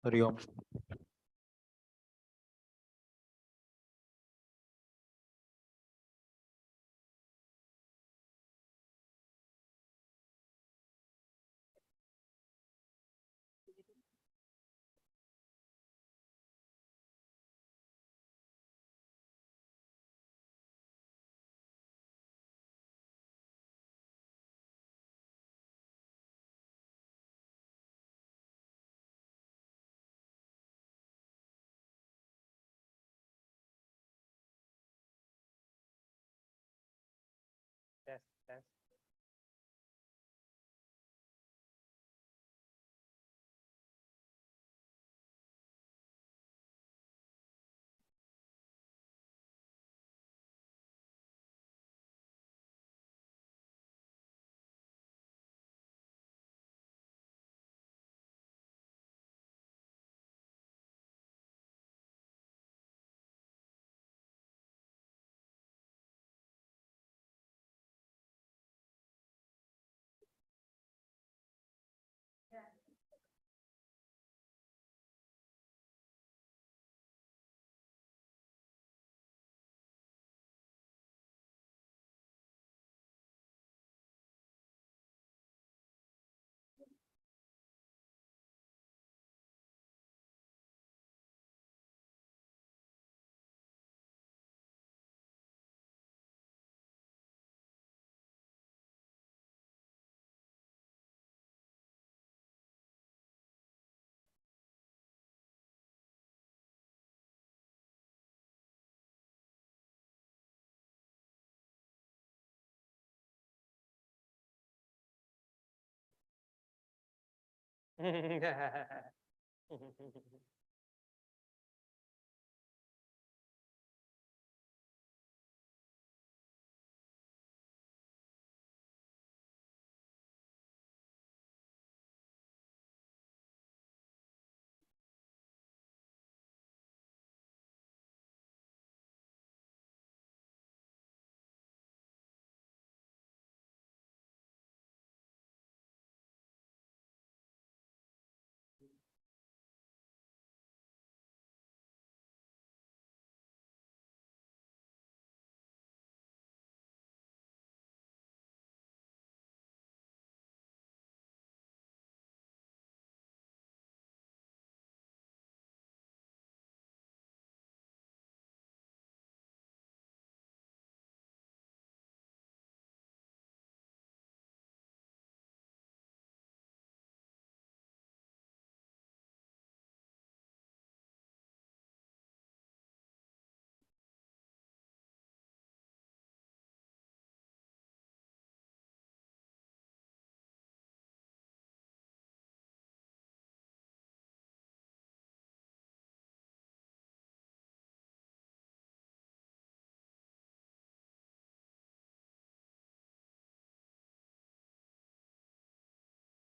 Hari Om. Test, test.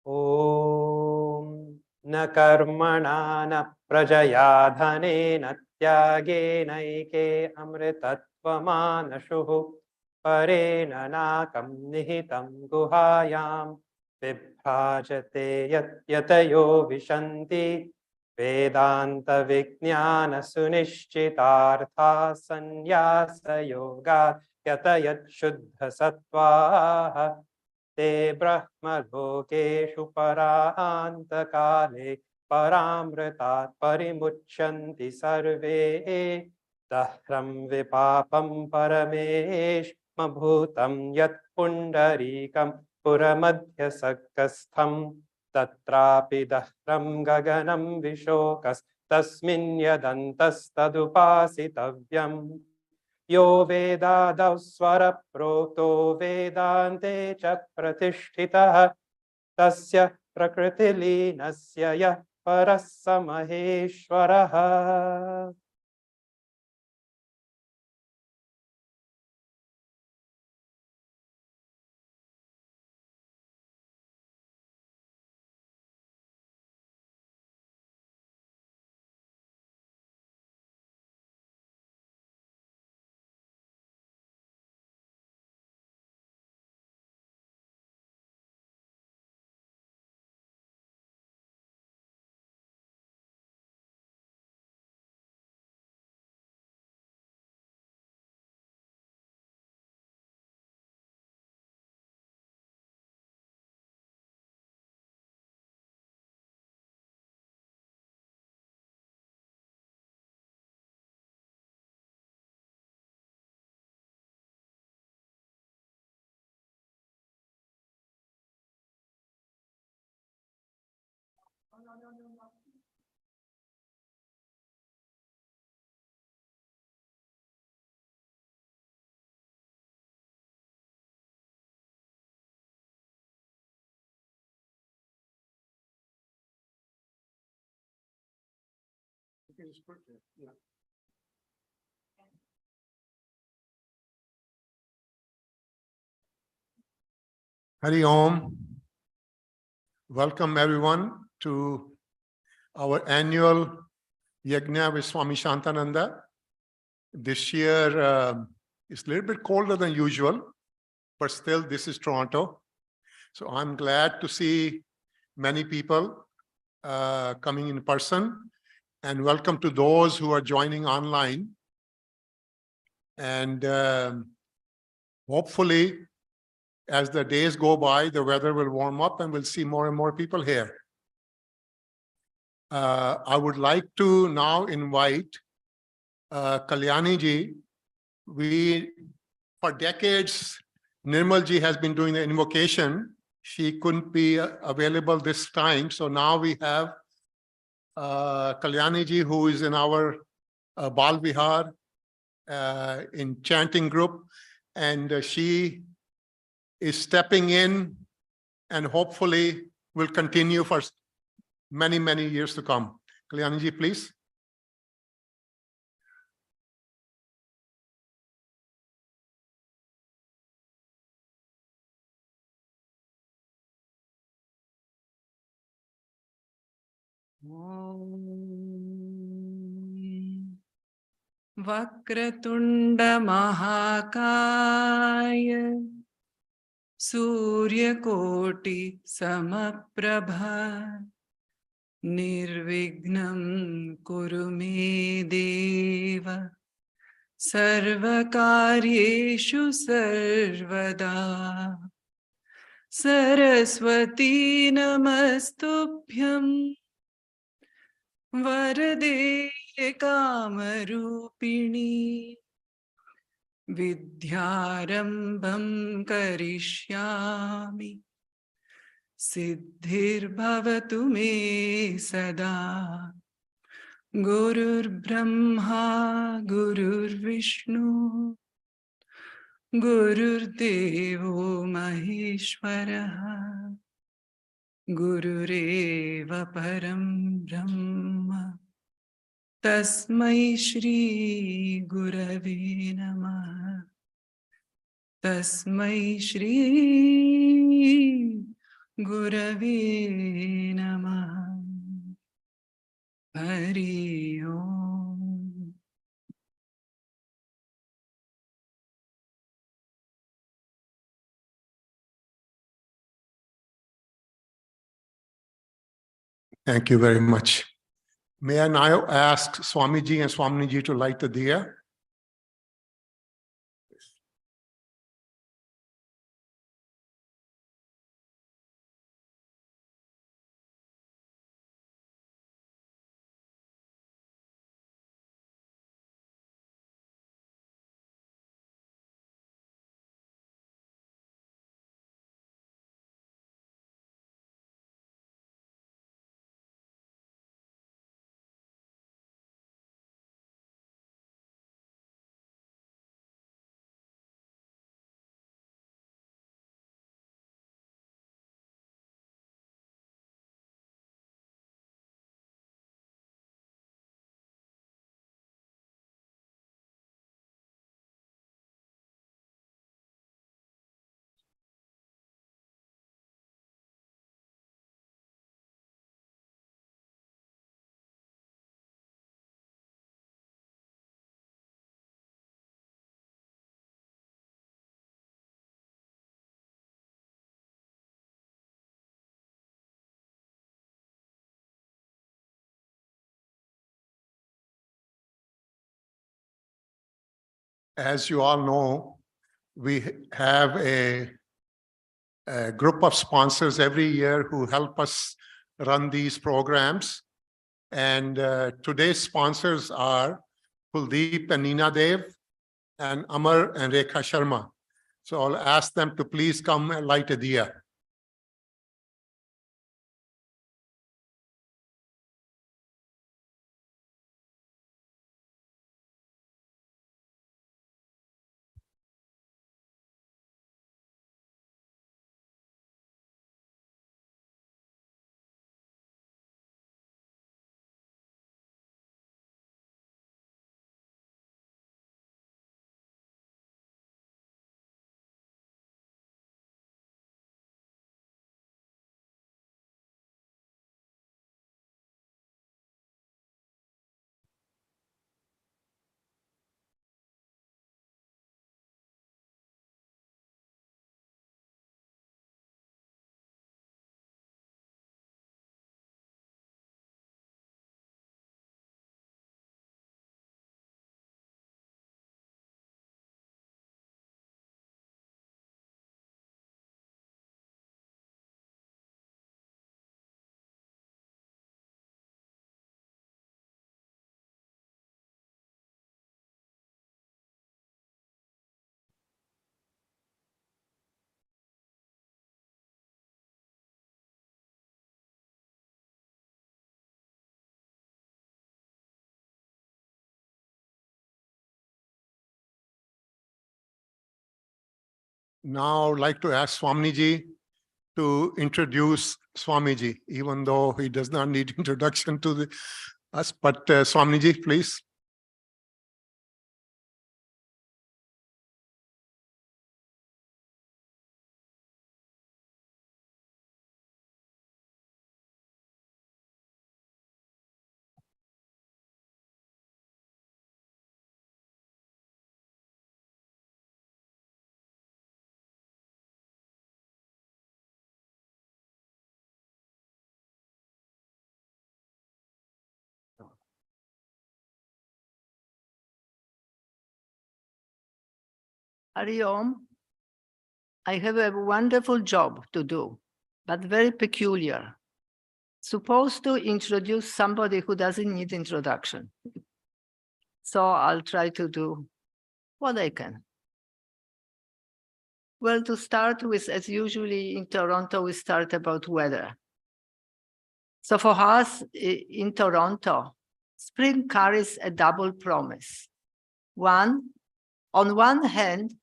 ॐ न कर्मणा न प्रजया धनेन त्यागेनैके अमृतत्वमानशुः परेण नाकं निहितं गुहायां विभ्राजते यतयो विशन्ति वेदान्तविज्ञानसुनिश्चितार्था सन्न्यासयोगात् यतयत् शुद्धसत्त्वाः ते ब्रह्मलोकेषु परान्तकाले परामृतात् परिमुच्यन्ति सर्वे दह्रं विपापं परमेष्मभूतं यत् पुण्डरीकं पुरमध्यसक्तस्थं तत्रापि दह्रं गगनं विशोकस्तस्मिन् यदन्तस्तदुपासितव्यम् यो वेदादौ स्वरप्रोक्तो वेदान्ते च प्रतिष्ठितः तस्य प्रकृतिलीनस्य यः परः स महेश्वरः। Hari Om. Welcome everyone to our annual Yajna with Swami Shantananda. This year it's a little bit colder than usual, but still this is Toronto. So I'm glad to see many people coming in person, and welcome to those who are joining online. And hopefully, as the days go by, the weather will warm up and we'll see more and more people here. I would like to now invite Kalyani ji. For decades, Nirmal ji has been doing the invocation. She couldn't be available this time. So now we have Kalyani ji, who is in our Bal Vihar in chanting group. And she is stepping in and hopefully will continue for many, many years to come. Kalyani ji, please. Vakratunda Mahakaya Suryakoti Samaprabha Nirvignam Kurume Deva Sarvakaryeshu Sarvada Saraswati Namastubhyam Varade Kamarupini Vidyarambham Karishyami Siddhir me sada Gurur Brahma Gurur Vishnu Gurur Devo Maheshwaraha Gurureva Param Brahma Tasmai Shri Gurave Namah Tasmai Shri Gurave Namah Hari Om. Thank you very much. May I now ask Swamiji and Swaminiji to light the diya? As you all know, we have a group of sponsors every year who help us run these programs. And today's sponsors are Kuldeep and Neena Dev, and Amar and Rekha Sharma. So I'll ask them to please come and light a diya. Now I'd like to ask Swamiji to introduce Swamiji, even though he does not need introduction to us. But Swamiji, please. Hari Om, I have a wonderful job to do, but very peculiar. Supposed to introduce somebody who doesn't need introduction. So I'll try to do what I can. Well, to start with, as usually in Toronto, we start about weather. So for us in Toronto, spring carries a double promise. One, on one hand,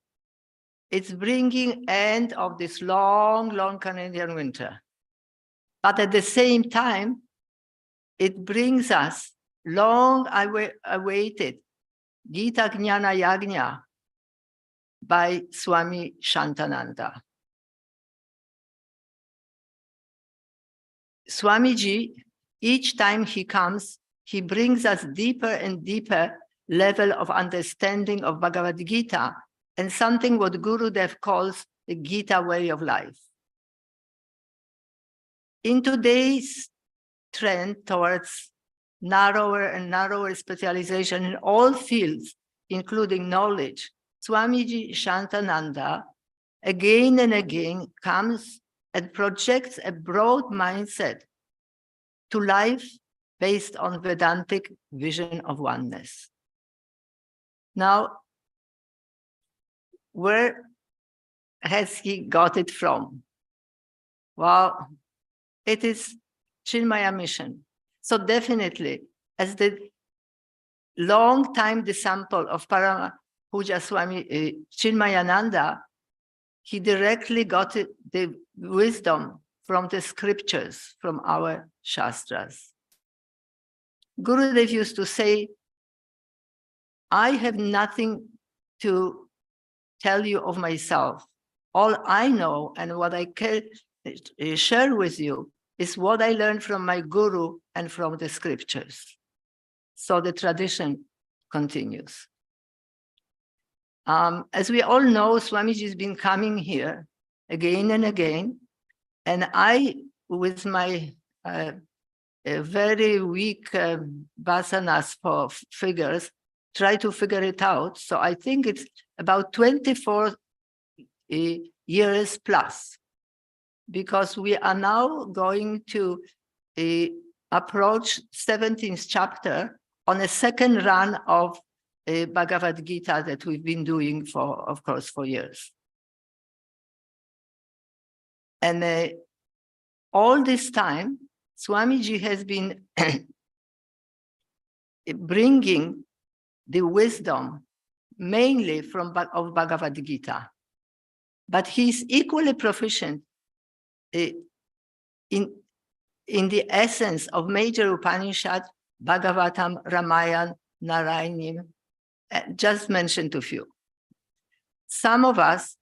it's bringing end of this long, long Canadian winter. But at the same time, it brings us long awaited Gita Jnana Yajna by Swami Shantananda. Swamiji, each time he comes, he brings us deeper and deeper level of understanding of Bhagavad Gita and something what Gurudev calls the Gita way of life. In today's trend towards narrower and narrower specialization in all fields, including knowledge, Swamiji Shantananda again and again comes and projects a broad mindset to life based on Vedantic vision of oneness. Now, where has he got it from? Well, it is Chinmaya mission. So definitely, as the long-time disciple of Paramapuja Swami Chinmayananda, he directly got the wisdom from the scriptures, from our Shastras. Gurudev used to say, I have nothing to tell you of myself. All I know and what I can share with you is what I learned from my guru and from the scriptures. So the tradition continues. As we all know, Swamiji has been coming here again and again, and I, with my very weak vasanas for figures, try to figure it out. So I think it's about 24 years plus, because we are now going to approach 17th chapter on a second run of Bhagavad Gita that we've been doing for, of course, for years. And all this time, Swamiji has been bringing the wisdom mainly of Bhagavad Gita. But he's equally proficient in the essence of major Upanishad, Bhagavatam, Ramayana, Narayanim, just mentioned a few. Some of us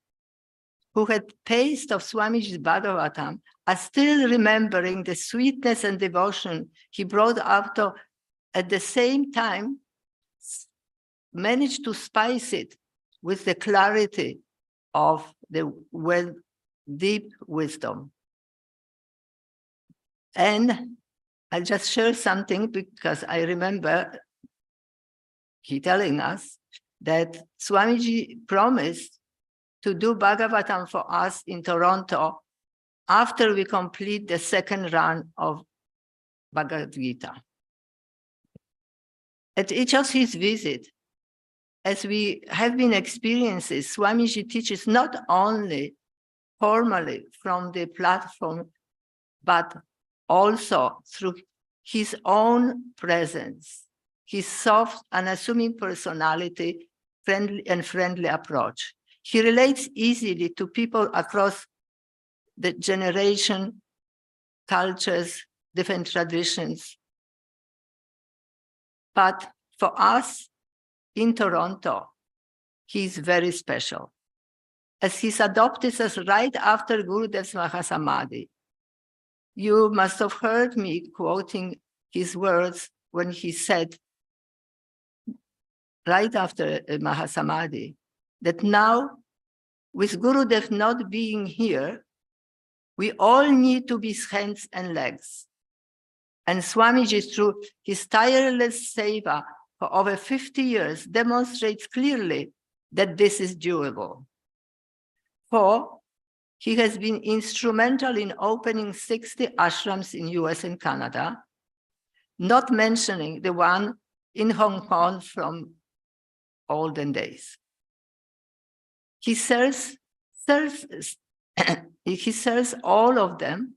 who had taste of Swamiji's Bhagavatam are still remembering the sweetness and devotion he brought after, at the same time, managed to spice it with the clarity of the deep wisdom. And I'll just share something because I remember he telling us that Swamiji promised to do Bhagavatam for us in Toronto after we complete the second run of Bhagavad Gita. At each of his visits, as we have been experiences, Swamiji teaches not only formally from the platform, but also through his own presence, his soft, unassuming personality, friendly approach. He relates easily to people across the generation, cultures, different traditions. But for us in Toronto, he's very special, as he's adopted us right after Gurudev's Mahasamadhi. You must have heard me quoting his words when he said, right after Mahasamadhi, that now, with Gurudev not being here, we all need to be hands and legs. And Swamiji, through his tireless seva for over 50 years, demonstrates clearly that this is doable. For he has been instrumental in opening 60 ashrams in US and Canada, not mentioning the one in Hong Kong from olden days. He serves all of them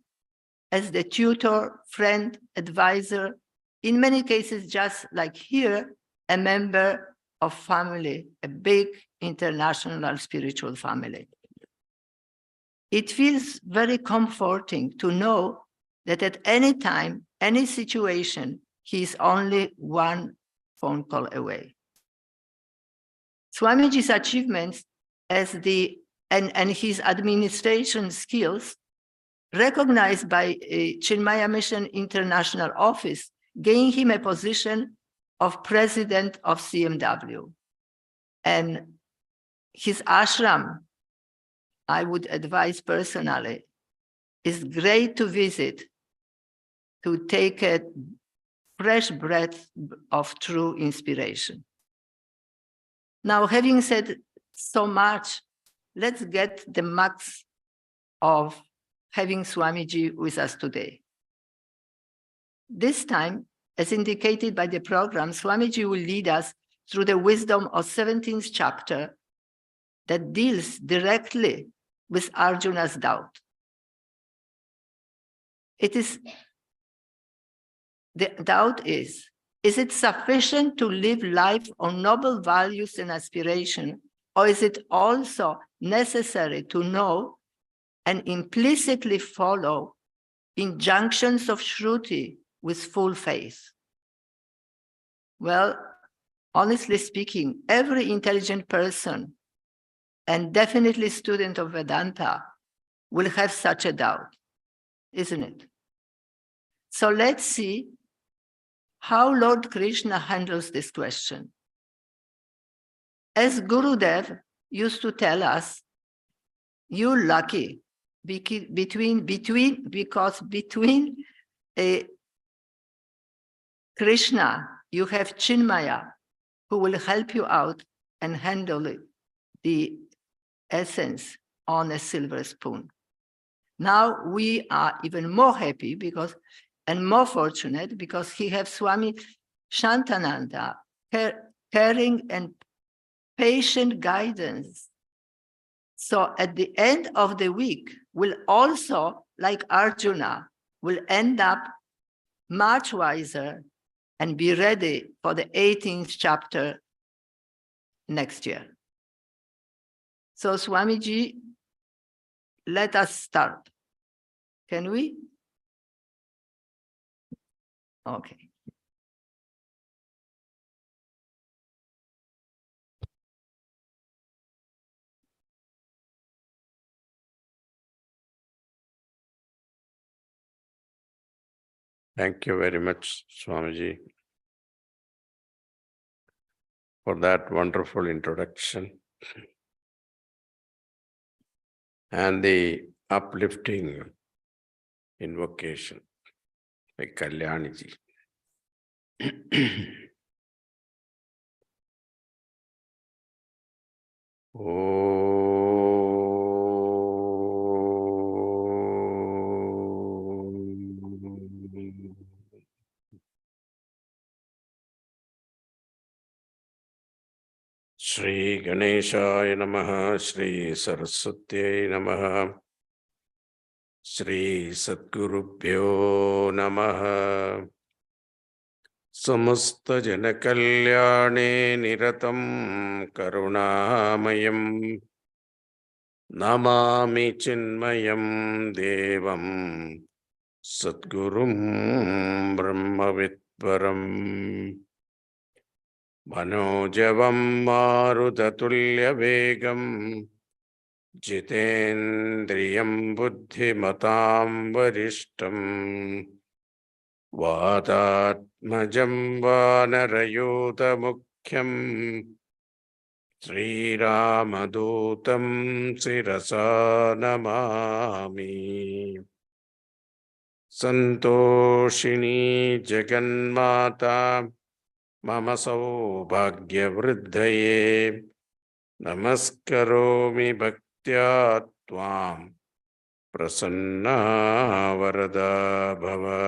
as the tutor, friend, advisor, in many cases, just like here, a member of family, a big international spiritual family. It feels very comforting to know that at any time, any situation, he is only one phone call away. Swamiji's achievements and his administration skills, recognized by Chinmaya Mission International Office, gained him a position of president of CMW. And his ashram, I would advise personally, is great to visit, to take a fresh breath of true inspiration. Now, having said so much, let's get the max of having Swamiji with us today. This time, as indicated by the program, Swamiji will lead us through the wisdom of 17th chapter that deals directly with Arjuna's doubt. The doubt is it sufficient to live life on noble values and aspiration, or is it also necessary to know and implicitly follow injunctions of Shruti with full faith? Well, honestly speaking, every intelligent person, and definitely student of Vedanta, will have such a doubt, isn't it? So let's see how Lord Krishna handles this question. As Gurudev used to tell us, you're lucky because between Krishna, you have Chinmaya, who will help you out and handle the essence on a silver spoon. Now we are even more happy and more fortunate because he has Swami Shantananda, caring and patient guidance. So at the end of the week, we'll also, like Arjuna, will end up much wiser and be ready for the 18th chapter next year. So Swamiji, let us start. Can we? Okay. Thank you very much, Swamiji, for that wonderful introduction and the uplifting invocation by Kalyaniji. Shri Ganeshaya Namaha, Shri Saraswatyai Namaha, Shri Satgurubhyo Namaha. Samasta Jana Kalyane Niratam Karunamayam Namami Chinmayam Devam Satgurum Brahmavidvaram Manojavam Marutatulya Vegam Jitendriyam Buddhimatam Varishtam Vadatmajam Vanarayuta Mukhyam Sri Ramadutam Sirasa Namami Santoshini Jagannmata Mama Saubhagyavriddhaye Namaskaromi Bhaktya Tvam Prasanna Varada Bhava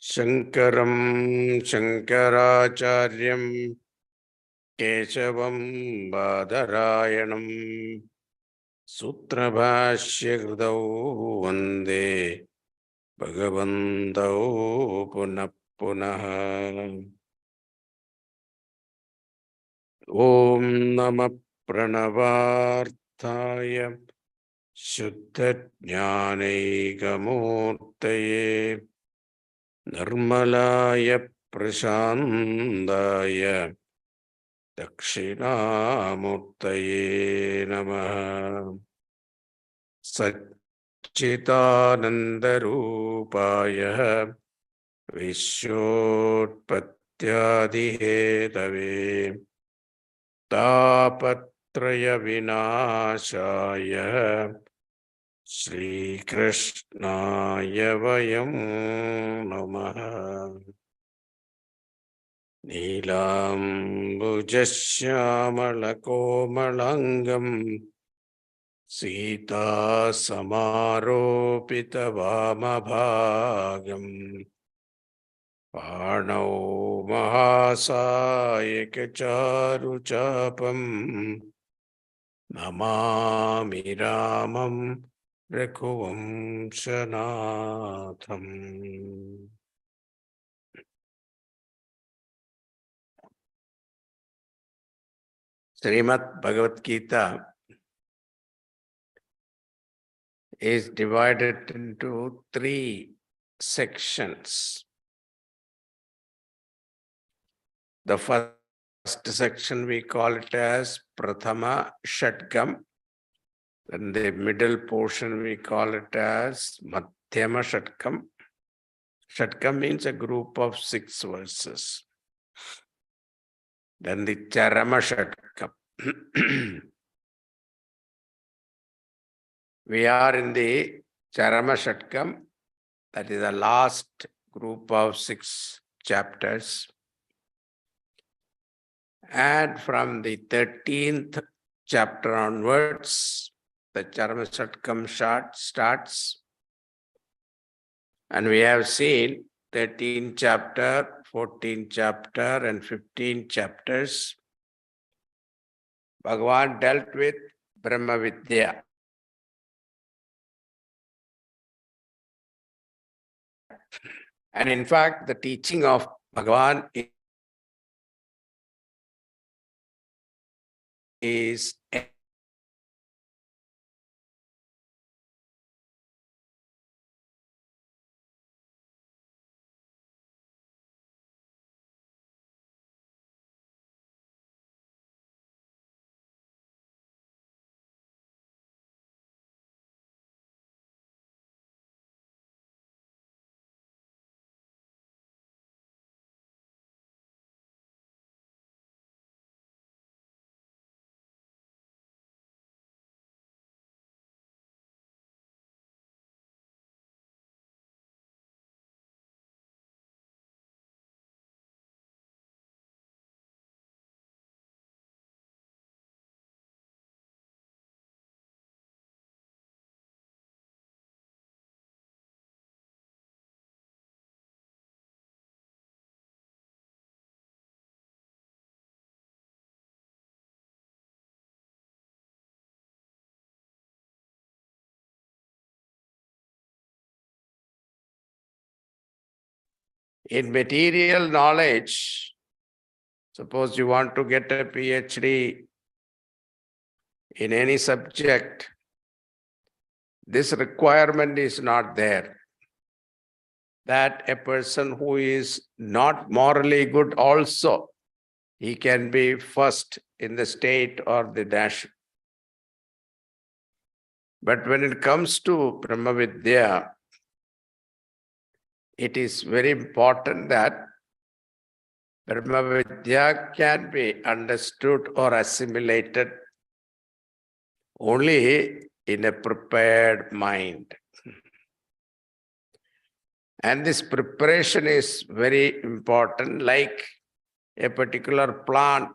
Shankaram Shankaracharyam Keshavam Badarayanam Sutrabhashya Kridau Vande Bhagavantau Punah Punah Om Namah Pranavarthaya Shuddha Jnanaikamurtaye Nirmalaya Prashandaya Dakshinamurtaye Namaha Satchitanandarupaya Vishwotpattyadihetave Tapatraya Vinashaya Shri Krishnaya Vayam Namaha Neelambujasyamalako Sita Samaropita Vamabhagam Pranau Mahasayaka Charuchapam Namami Ramam Raghuvamsanatham. Srimad Bhagavad Gita is divided into 3 sections. The first section we call it as Prathama Shatkam. Then the middle portion we call it as Madhyama Shatkam. Shatkam means a group of 6 verses. Then the Charama Shatkam. We are in the Charama Shatkam, that is the last group of 6 chapters. And from the 13th chapter onwards, the Charama Shatkam starts. And we have seen 13th chapter, 14th chapter, and 15 chapters. Bhagavan dealt with Brahma Vidya. And in fact, the teaching of Bhagavan is in material knowledge. Suppose you want to get a PhD in any subject, this requirement is not there. That a person who is not morally good also, he can be first in the state or the nation. But when it comes to Brahma Vidya, it is very important that Brahma Vidya can be understood or assimilated only in a prepared mind. And this preparation is very important. Like a particular plant,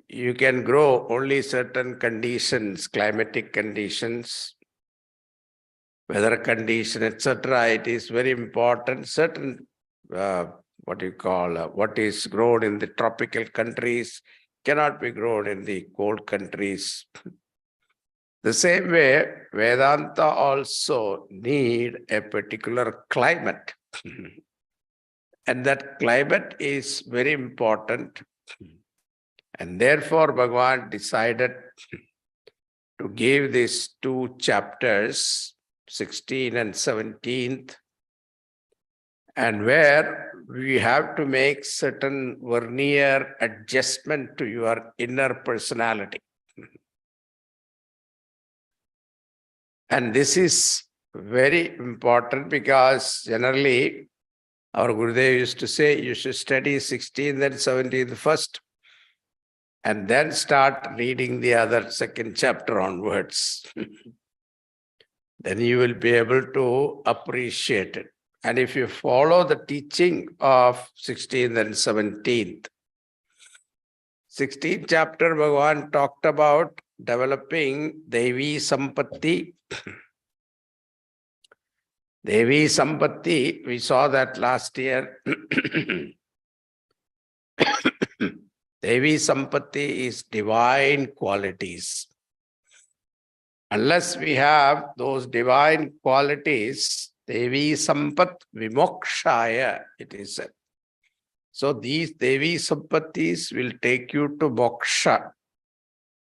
you can grow only certain conditions, climatic conditions, weather condition, etc. It is very important. Certain, what is grown in the tropical countries cannot be grown in the cold countries. The same way, Vedanta also need a particular climate. And that climate is very important. And therefore, Bhagavan decided to give these two chapters, 16 and 17th, and where we have to make certain vernier adjustment to your inner personality. And this is very important because generally our Gurudev used to say you should study 16th and 17th first and then start reading the other second chapter onwards. Then you will be able to appreciate it. And if you follow the teaching of 16th and 17th, 16th chapter, Bhagavan talked about developing Devi Sampatti. Devi Sampatti, we saw that last year. Devi Sampatti is divine qualities. Unless we have those divine qualities, Devi Sampat Vimokshaya, it is said. So these Devi Sampattis will take you to moksha.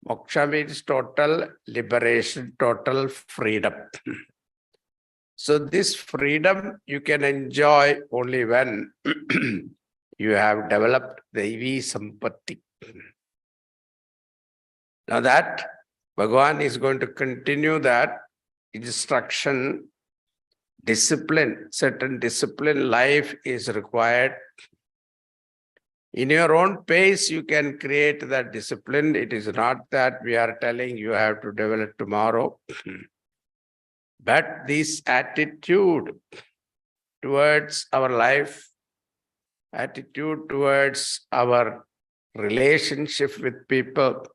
Moksha means total liberation, total freedom. So this freedom you can enjoy only when you have developed Devi Sampatti. Now that Bhagavan is going to continue that instruction, discipline, certain discipline life is required. In your own pace, you can create that discipline. It is not that we are telling you have to develop tomorrow. But this attitude towards our life, attitude towards our relationship with people,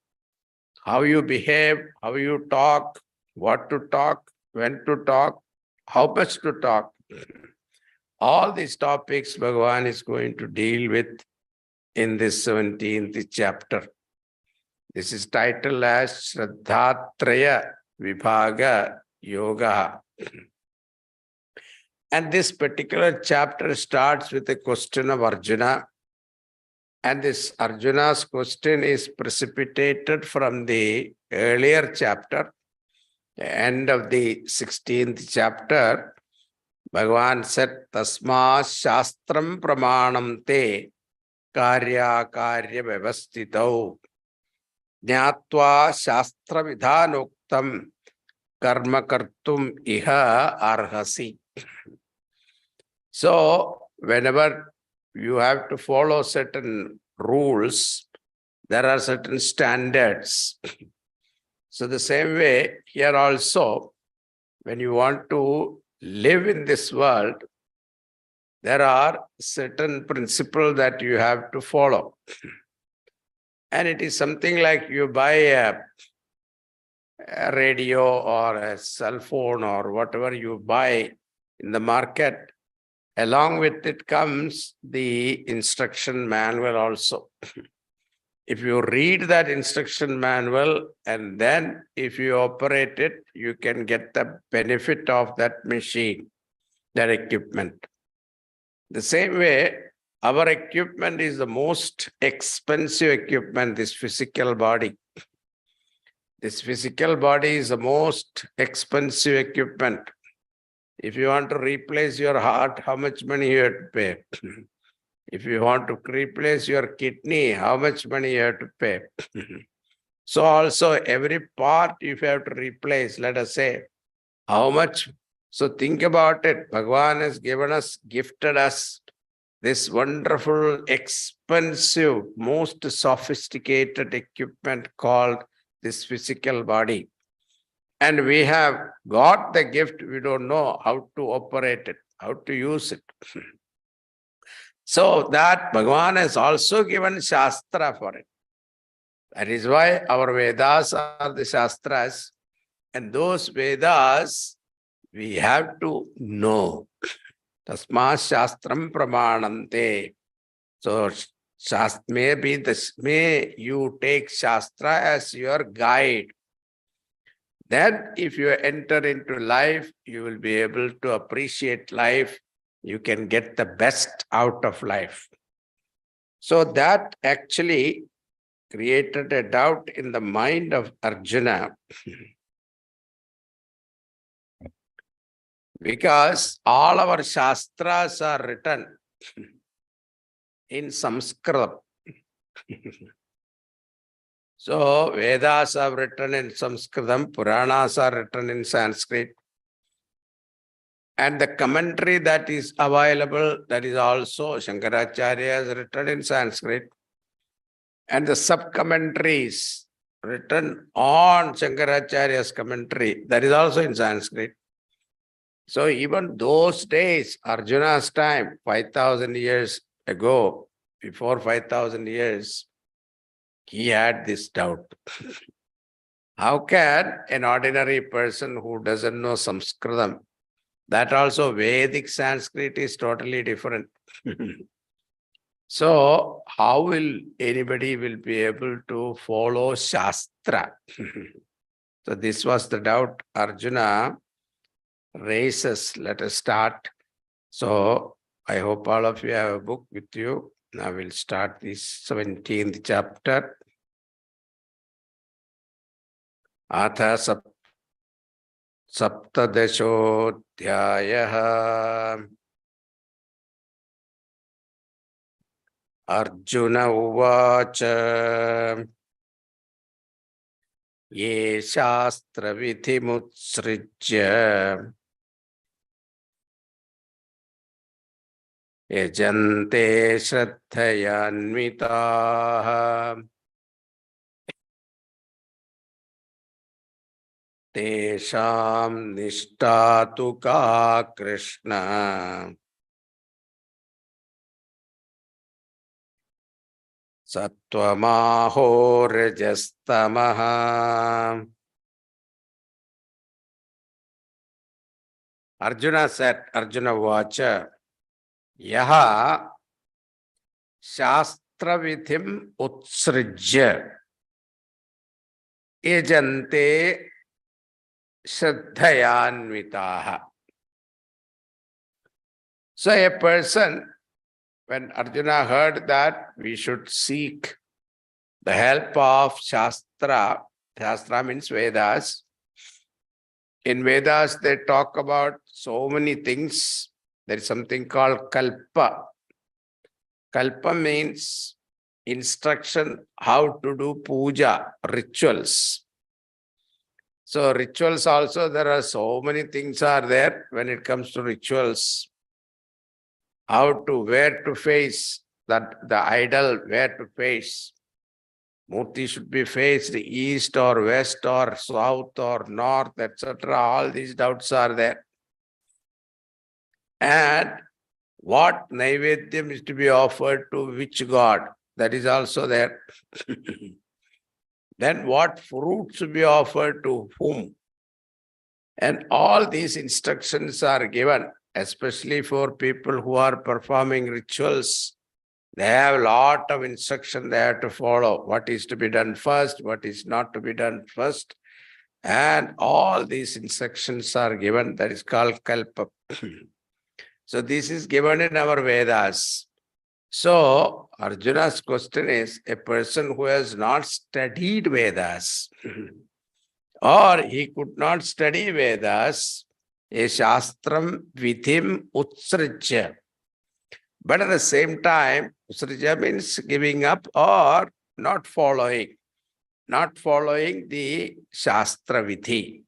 how you behave, how you talk, what to talk, when to talk, how much to talk. All these topics Bhagavan is going to deal with in this 17th chapter. This is titled as Shraddhatraya Vibhaga Yoga. And this particular chapter starts with a question of Arjuna. And this Arjuna's question is precipitated from the earlier chapter, the end of the 16th chapter. Bhagavan said, Tasma Shastram Pramanam Te Karya Karya Vyavastitau Jnatva Shastra Vidhanoktam Karma Kartum Iha Arhasi. So, whenever you have to follow certain rules, there are certain standards. So the same way, here also, when you want to live in this world, there are certain principles that you have to follow. And it is something like you buy a radio or a cell phone or whatever you buy in the market. Along with it comes the instruction manual also. If you read that instruction manual and then if you operate it, you can get the benefit of that machine, that equipment. The same way, our equipment is the most expensive equipment, this physical body. This physical body is the most expensive equipment. If you want to replace your heart, how much money you have to pay? If you want to replace your kidney, how much money you have to pay? So also every part you have to replace, let us say, how much? So think about it. Bhagavan has given us, gifted us this wonderful, expensive, most sophisticated equipment called this physical body. And we have got the gift, we don't know how to operate it, how to use it. So that Bhagavan has also given Shastra for it. That is why our Vedas are the Shastras. And those Vedas, we have to know. Tasma Shastram Pramanante. So may you take Shastra as your guide. Then if you enter into life, you will be able to appreciate life. You can get the best out of life. So that actually created a doubt in the mind of Arjuna. Because all our Shastras are written in Sanskrit. So Vedas are written in Sanskrit, Puranas are written in Sanskrit. And the commentary that is available, that is also Shankaracharya has written in Sanskrit. And the sub-commentaries written on Shankaracharya's commentary, that is also in Sanskrit. So even those days, Arjuna's time, 5,000 years ago, before 5,000 years, he had this doubt. How can an ordinary person who doesn't know Sanskritam, that also Vedic Sanskrit is totally different. So how will anybody will be able to follow Shastra? So this was the doubt Arjuna raises. Let us start. So I hope all of you have a book with you. Now we'll start this 17th chapter. Atha Saptadashodhyayah. Arjuna uvacha. Ye shastra vidhimutsrijya. Yajante shraddhayanvitaha. Tesham nishtatu ka Krishna. Sattva rajastamaha. Arjuna said, Arjuna vacha, yaha shastra vidhim utsrijya yajante shraddhayanvitaha. So a person, when Arjuna heard that we should seek the help of Shastra, Shastra means Vedas. In Vedas, they talk about so many things. There is something called Kalpa. Kalpa means instruction how to do puja, rituals. So rituals also, there are so many things are there when it comes to rituals. Where to face, that the idol, where to face. Murti should be faced east or west or south or north, etc. All these doubts are there. And what Naivedyam is to be offered to which god, that is also there. Then what fruits to be offered to whom. And all these instructions are given, especially for people who are performing rituals. They have a lot of instruction they have to follow. What is to be done first, what is not to be done first. And all these instructions are given. That is called Kalpa. So this is given in our Vedas. So Arjuna's question is, a person who has not studied Vedas, Or he could not study Vedas, a Shastram Vidhim Utsrija. But at the same time, Utsrija means giving up or not following the Shastra Vidhi.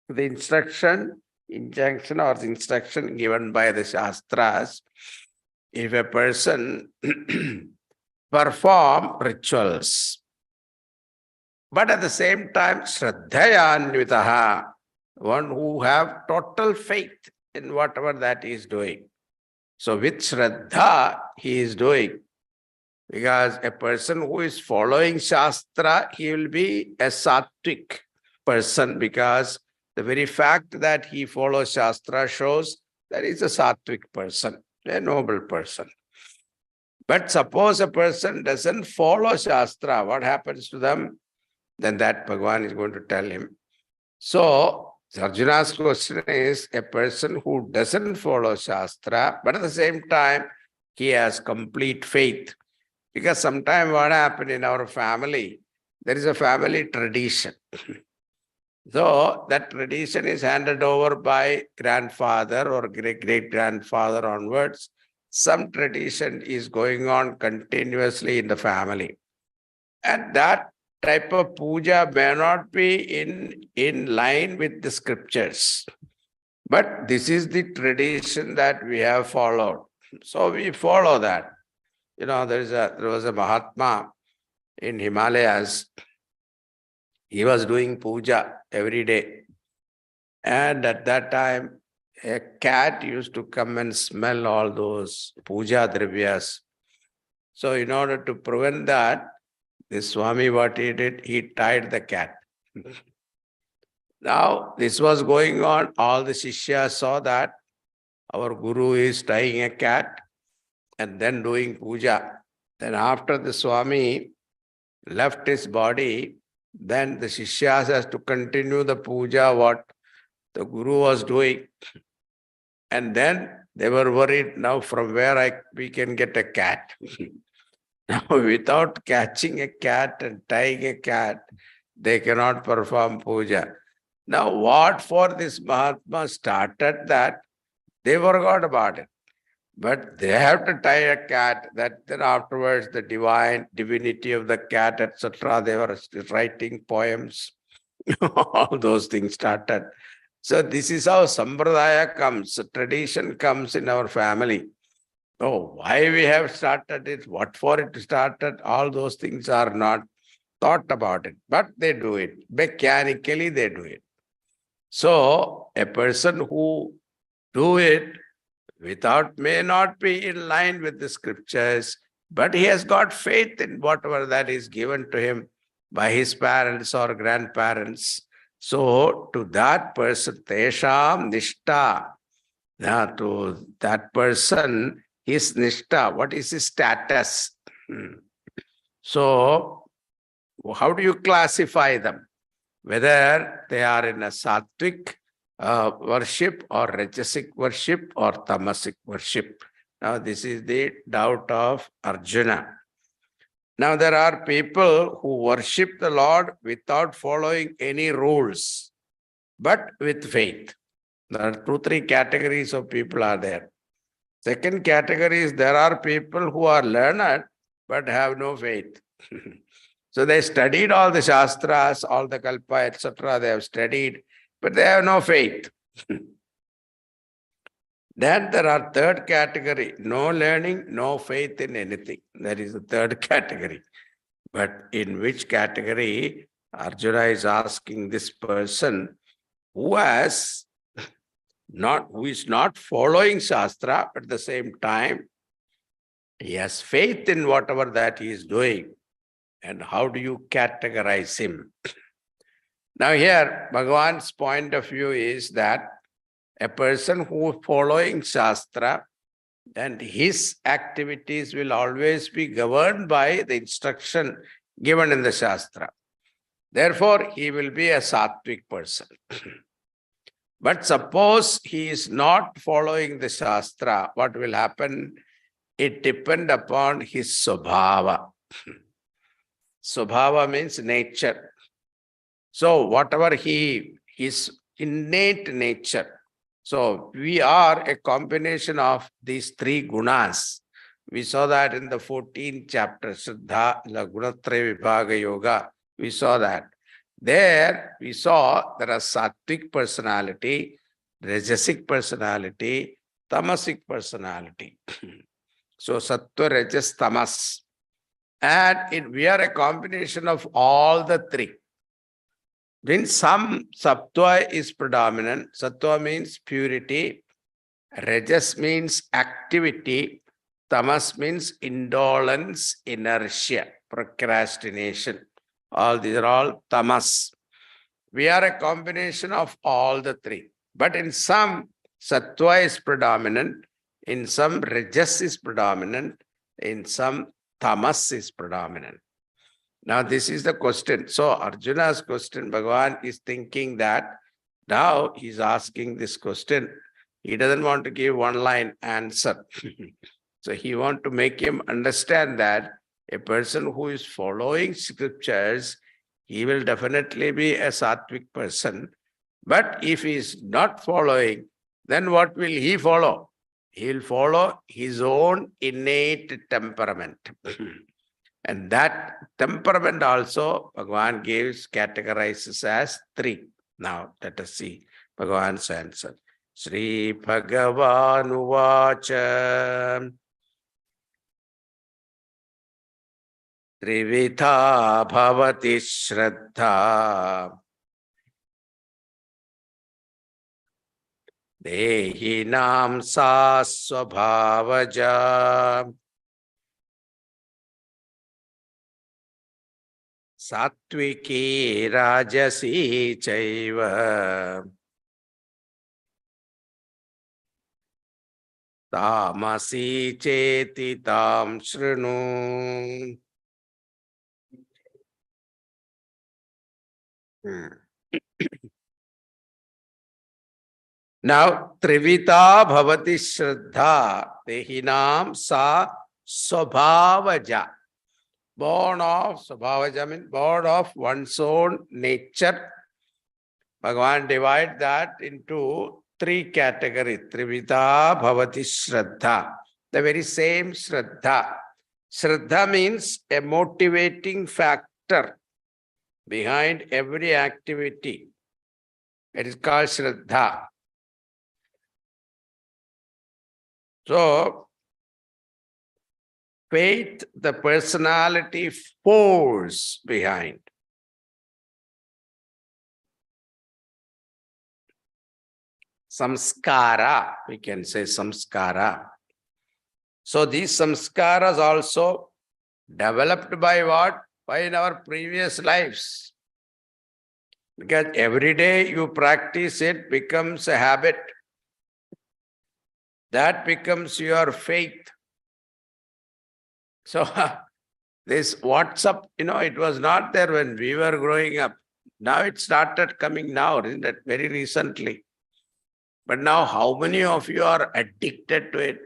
The injunction or the instruction given by the Shastras, if a person perform rituals, but at the same time, Shraddhayanvitaha, one who have total faith in whatever that he is doing. So with Shraddha, he is doing. Because a person who is following Shastra, he will be a sattvic person, because the very fact that he follows Shastra shows that he's a sattvic person, a noble person. But suppose a person doesn't follow Shastra, what happens to them? Then that Bhagavan is going to tell him. So, Arjuna's question is, a person who doesn't follow Shastra, but at the same time, he has complete faith. Because sometimes what happened in our family, there is a family tradition. So that tradition is handed over by grandfather or great-grandfather onwards. Some tradition is going on continuously in the family. And that type of puja may not be in line with the scriptures. But this is the tradition that we have followed. So we follow that. You know, there was a Mahatma in Himalayas. He was doing puja every day. And at that time, a cat used to come and smell all those puja dravyas. So in order to prevent that, the Swami, what he did, he tied the cat. Now, this was going on. All the Shishyas saw that our Guru is tying a cat and then doing puja. Then after the Swami left his body, then the Shishyas has to continue the puja, what the Guru was doing. And then they were worried, now from where we can get a cat. Now, without catching a cat and tying a cat, they cannot perform puja. Now, what for this Mahatma started that, they forgot about it. But they have to tie a cat, that then afterwards the divinity of the cat, etc., they were writing poems. All those things started. So this is how Sampradaya comes, tradition comes in our family. Oh, why we have started it, what for it started, all those things are not thought about it, but they do it. Mechanically they do it. So a person who do it may not be in line with the scriptures, but he has got faith in whatever that is given to him by his parents or grandparents. So to that person, Tesham Nishta, to that person, his Nishta, what is his status? So how do you classify them? Whether they are in a sattvic worship or rajasic worship or tamasic worship. Now this is the doubt of Arjuna. Now there are people who worship the Lord without following any rules, but with faith. There are 3 categories of people are there. Second category is there are people who are learned but have no faith. So they studied all the Shastras, all the Kalpa, etc. They have studied, but they have no faith. Then there are third category, no learning, no faith in anything. That is the third category. But in which category? Arjuna is asking this person who is not following Shastra, but at the same time, he has faith in whatever that he is doing. And how do you categorize him? Now here, Bhagavan's point of view is that a person who is following Shastra, and his activities will always be governed by the instruction given in the Shastra. Therefore, he will be a sattvic person. But suppose he is not following the Shastra, what will happen? It depends upon his Swabhava. Swabhava means nature. So whatever his innate nature. So we are a combination of these three gunas. We saw that in the 14th chapter, Siddha Gunatraya Vibhaga Yoga. We saw that. There we saw there are sattvic personality, rajasic personality, tamasic personality. So sattva, rajas, tamas. And we are a combination of all the three. When some sattva is predominant, sattva means purity, rajas means activity, tamas means indolence, inertia, procrastination. All these are all tamas. We are a combination of all the three. But in some, sattva is predominant, in some, rajas is predominant, in some, tamas is predominant. Now, this is the question. So, Arjuna's question, Bhagavan is thinking that now he's asking this question. He doesn't want to give one-line answer. So, he wants to make him understand that a person who is following scriptures, he will definitely be a sattvic person. But if he is not following, then what will he follow? He will follow his own innate temperament. And that temperament also, Bhagavan categorizes as three. Now, let us see Bhagavan's answer. Sri Bhagavan Uvacha Trivitha Bhavati Shraddha Dehinam Sa Swabhavaja Sattviki Rajasi Chaiva Tamasi Cheti Tam Shrinu. Now, Trivita Bhavati Shraddha Dehinam Sa Swabhavaja. Born of Swabhavaja means born of one's own nature. Bhagavan divide that into three categories. Trivita Bhavati Shraddha. The very same Shraddha. Shraddha means a motivating factor behind every activity. It is called Shraddha. So, faith, the personality force behind. Samskara, we can say samskara. So these samskaras also developed by what? By in our previous lives. Because every day you practice it becomes a habit. That becomes your faith. So this WhatsApp, it was not there when we were growing up. Now it started coming now, isn't it? Very recently. But now how many of you are addicted to it?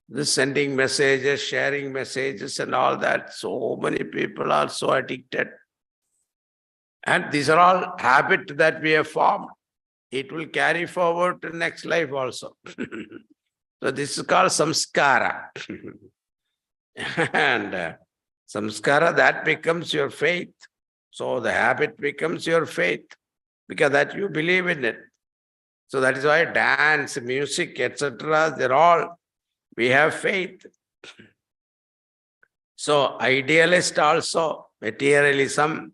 This sending messages, sharing messages and all that. So many people are so addicted. And these are all habits that we have formed. It will carry forward to next life also. So this is called samskara. And samskara, that becomes your faith. So the habit becomes your faith because that you believe in it. So that is why dance, music, etc., they're all, we have faith. So idealist also, materialism,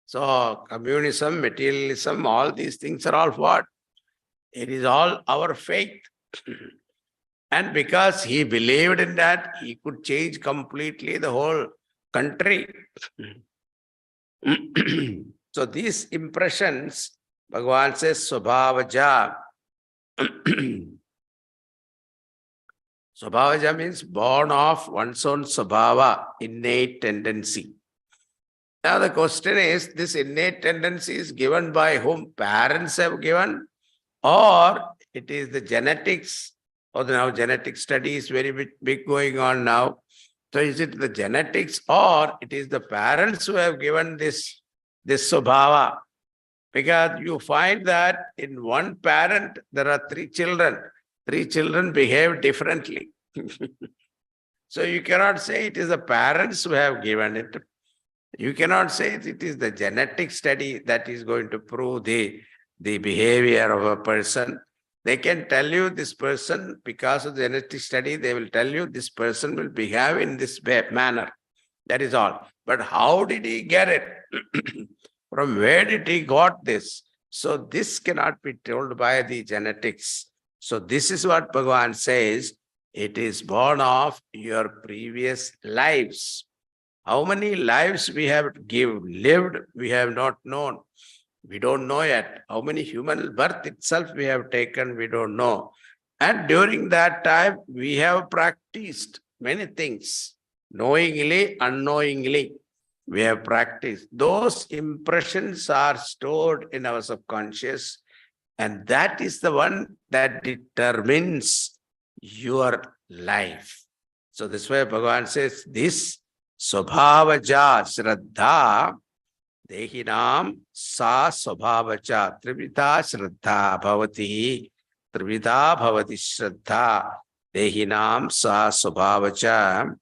so communism, materialism, all these things are all what? It is all our faith. And because he believed in that, he could change completely the whole country. So these impressions, Bhagavan says, Swabhavaja. Swabhavaja means born of one's own Swabhava, innate tendency. Now the question is, this innate tendency is given by whom? Parents have given, or it is the genetics, or now genetic study is very big going on now. So is it the genetics or it is the parents who have given this this Swabhava. Because you find that in one parent, there are three children. Three children behave differently. So you cannot say it is the parents who have given it. You cannot say it is the genetic study that is going to prove the behavior of a person. They can tell you this person, because of the genetic study, they will tell you this person will behave in this manner. That is all. But how did he get it? From where did he got this? So this cannot be told by the genetics. So this is what Bhagavan says. It is born of your previous lives. How many lives we have lived, we have not known. We don't know yet. How many human birth itself we have taken, we don't know. And during that time, we have practiced many things. Knowingly, unknowingly, we have practiced. Those impressions are stored in our subconscious, and that is the one that determines your life. So this way Bhagavan says, this Swabhavaja Shraddha Dehinam Sa Swabhavaja Trivida Shraddha Bhavati Trivida Bhavati Shraddha Dehinam Sa Swabhavaja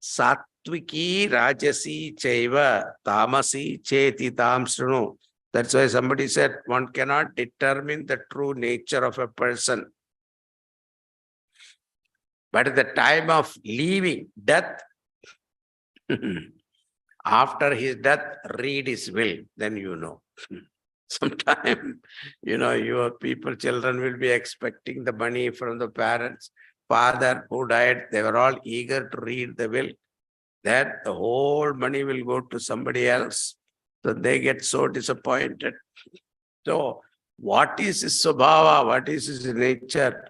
Satviki Rajasi Chaiva Tamasi Cheti Tam Srunu. That's why somebody said one cannot determine the true nature of a person. But at the time of leaving, death, after his death, read his will, then you know. Sometime, your people, children will be expecting the money from the parents. Father who died, they were all eager to read the will. That the whole money will go to somebody else. So they get so disappointed. So what is his Swabhava? What is his nature?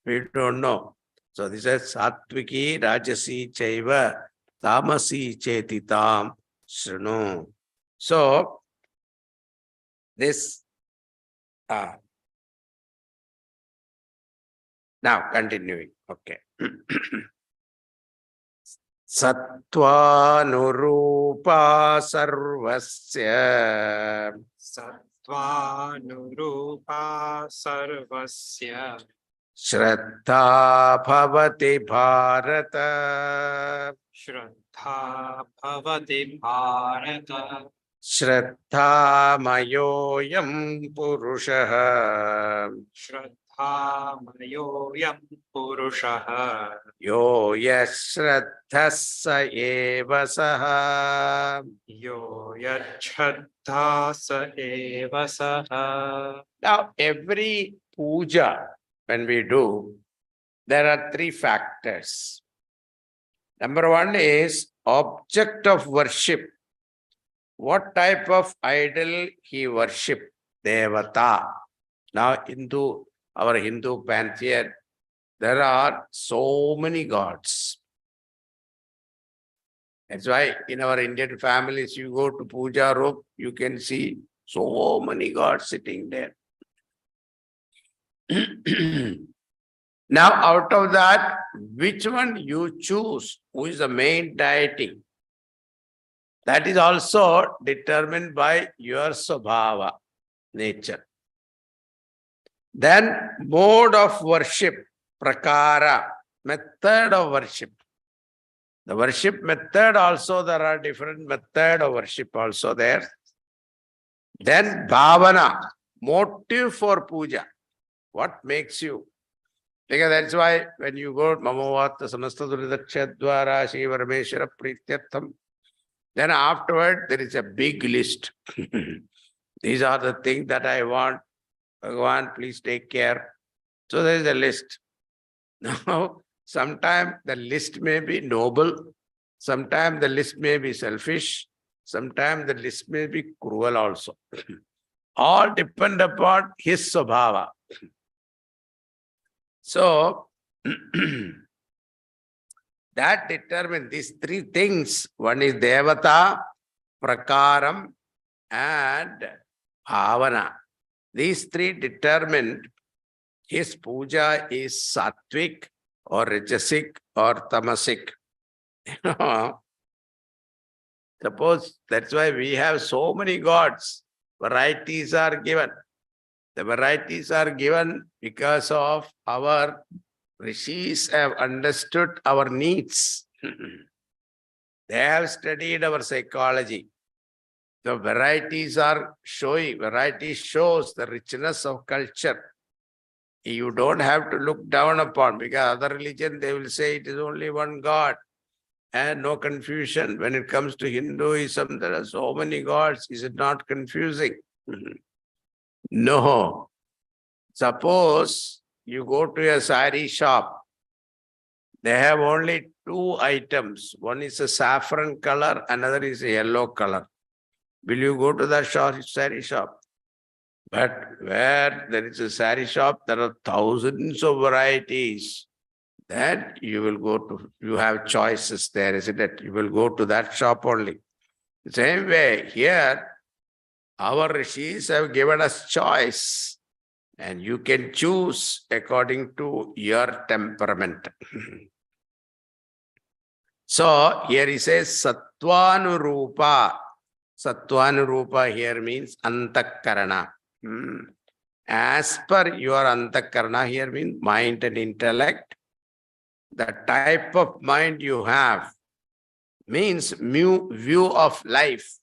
We don't know. So this is Satviki Rajasi Chaiva Tamasi Chetitam Srunu. So this now continuing. Okay. Sattvanurupa sarvasya Sattvanurupa sarvasya Shraddha bhavati bharata Shraddha bhavati bharata Shraddha mayoyam purushaha Shraddha mayoyam purushaha Yo yashraddhasa eva saha. Yo yachhaddha sa eva saha. Now, every puja, when we do, there are three factors. Number one is object of worship. What type of idol he worshipped? Devata. Now, our Hindu pantheon, there are so many gods. That's why in our Indian families, you go to puja room, you can see so many gods sitting there. Now, out of that, which one you choose? Who is the main deity? That is also determined by your Swabhava, nature. Then, mode of worship, prakara, method of worship. The worship method also, there are different method of worship also there. Then, bhavana, motive for puja. What makes you? Because that's why when you go Mamavata Samasta Duridakshadvara Shri Varameshwara Prityartham, then afterward there is a big list. These are the things that I want. Bhagavan, please take care. So there is a list. Now, sometimes the list may be noble, sometimes the list may be selfish, sometimes the list may be cruel also. All depend upon his Swabhava. So, that determines these three things. One is Devata, Prakaram, and Bhavana. These three determine his puja is sattvic or rajasic or tamasic. Suppose that's why we have so many gods. Varieties are given. The varieties are given because of our rishis have understood our needs. They have studied our psychology. The varieties are showing, variety shows the richness of culture. You don't have to look down upon, because other religion, they will say it is only one God and no confusion. When it comes to Hinduism, there are so many gods. Is it not confusing? No. Suppose you go to a sari shop, they have only two items. One is a saffron color, another is a yellow color. Will you go to that sari shop? But where there is a sari shop, there are thousands of varieties. That you will go to, you have choices there, isn't it? You will go to that shop only. The same way, here, our rishis have given us choice. And you can choose according to your temperament. So here he says Sattvanurupa. Sattvanurupa here means Antakarana. As per your Antakarana here means mind and intellect. The type of mind you have means view of life.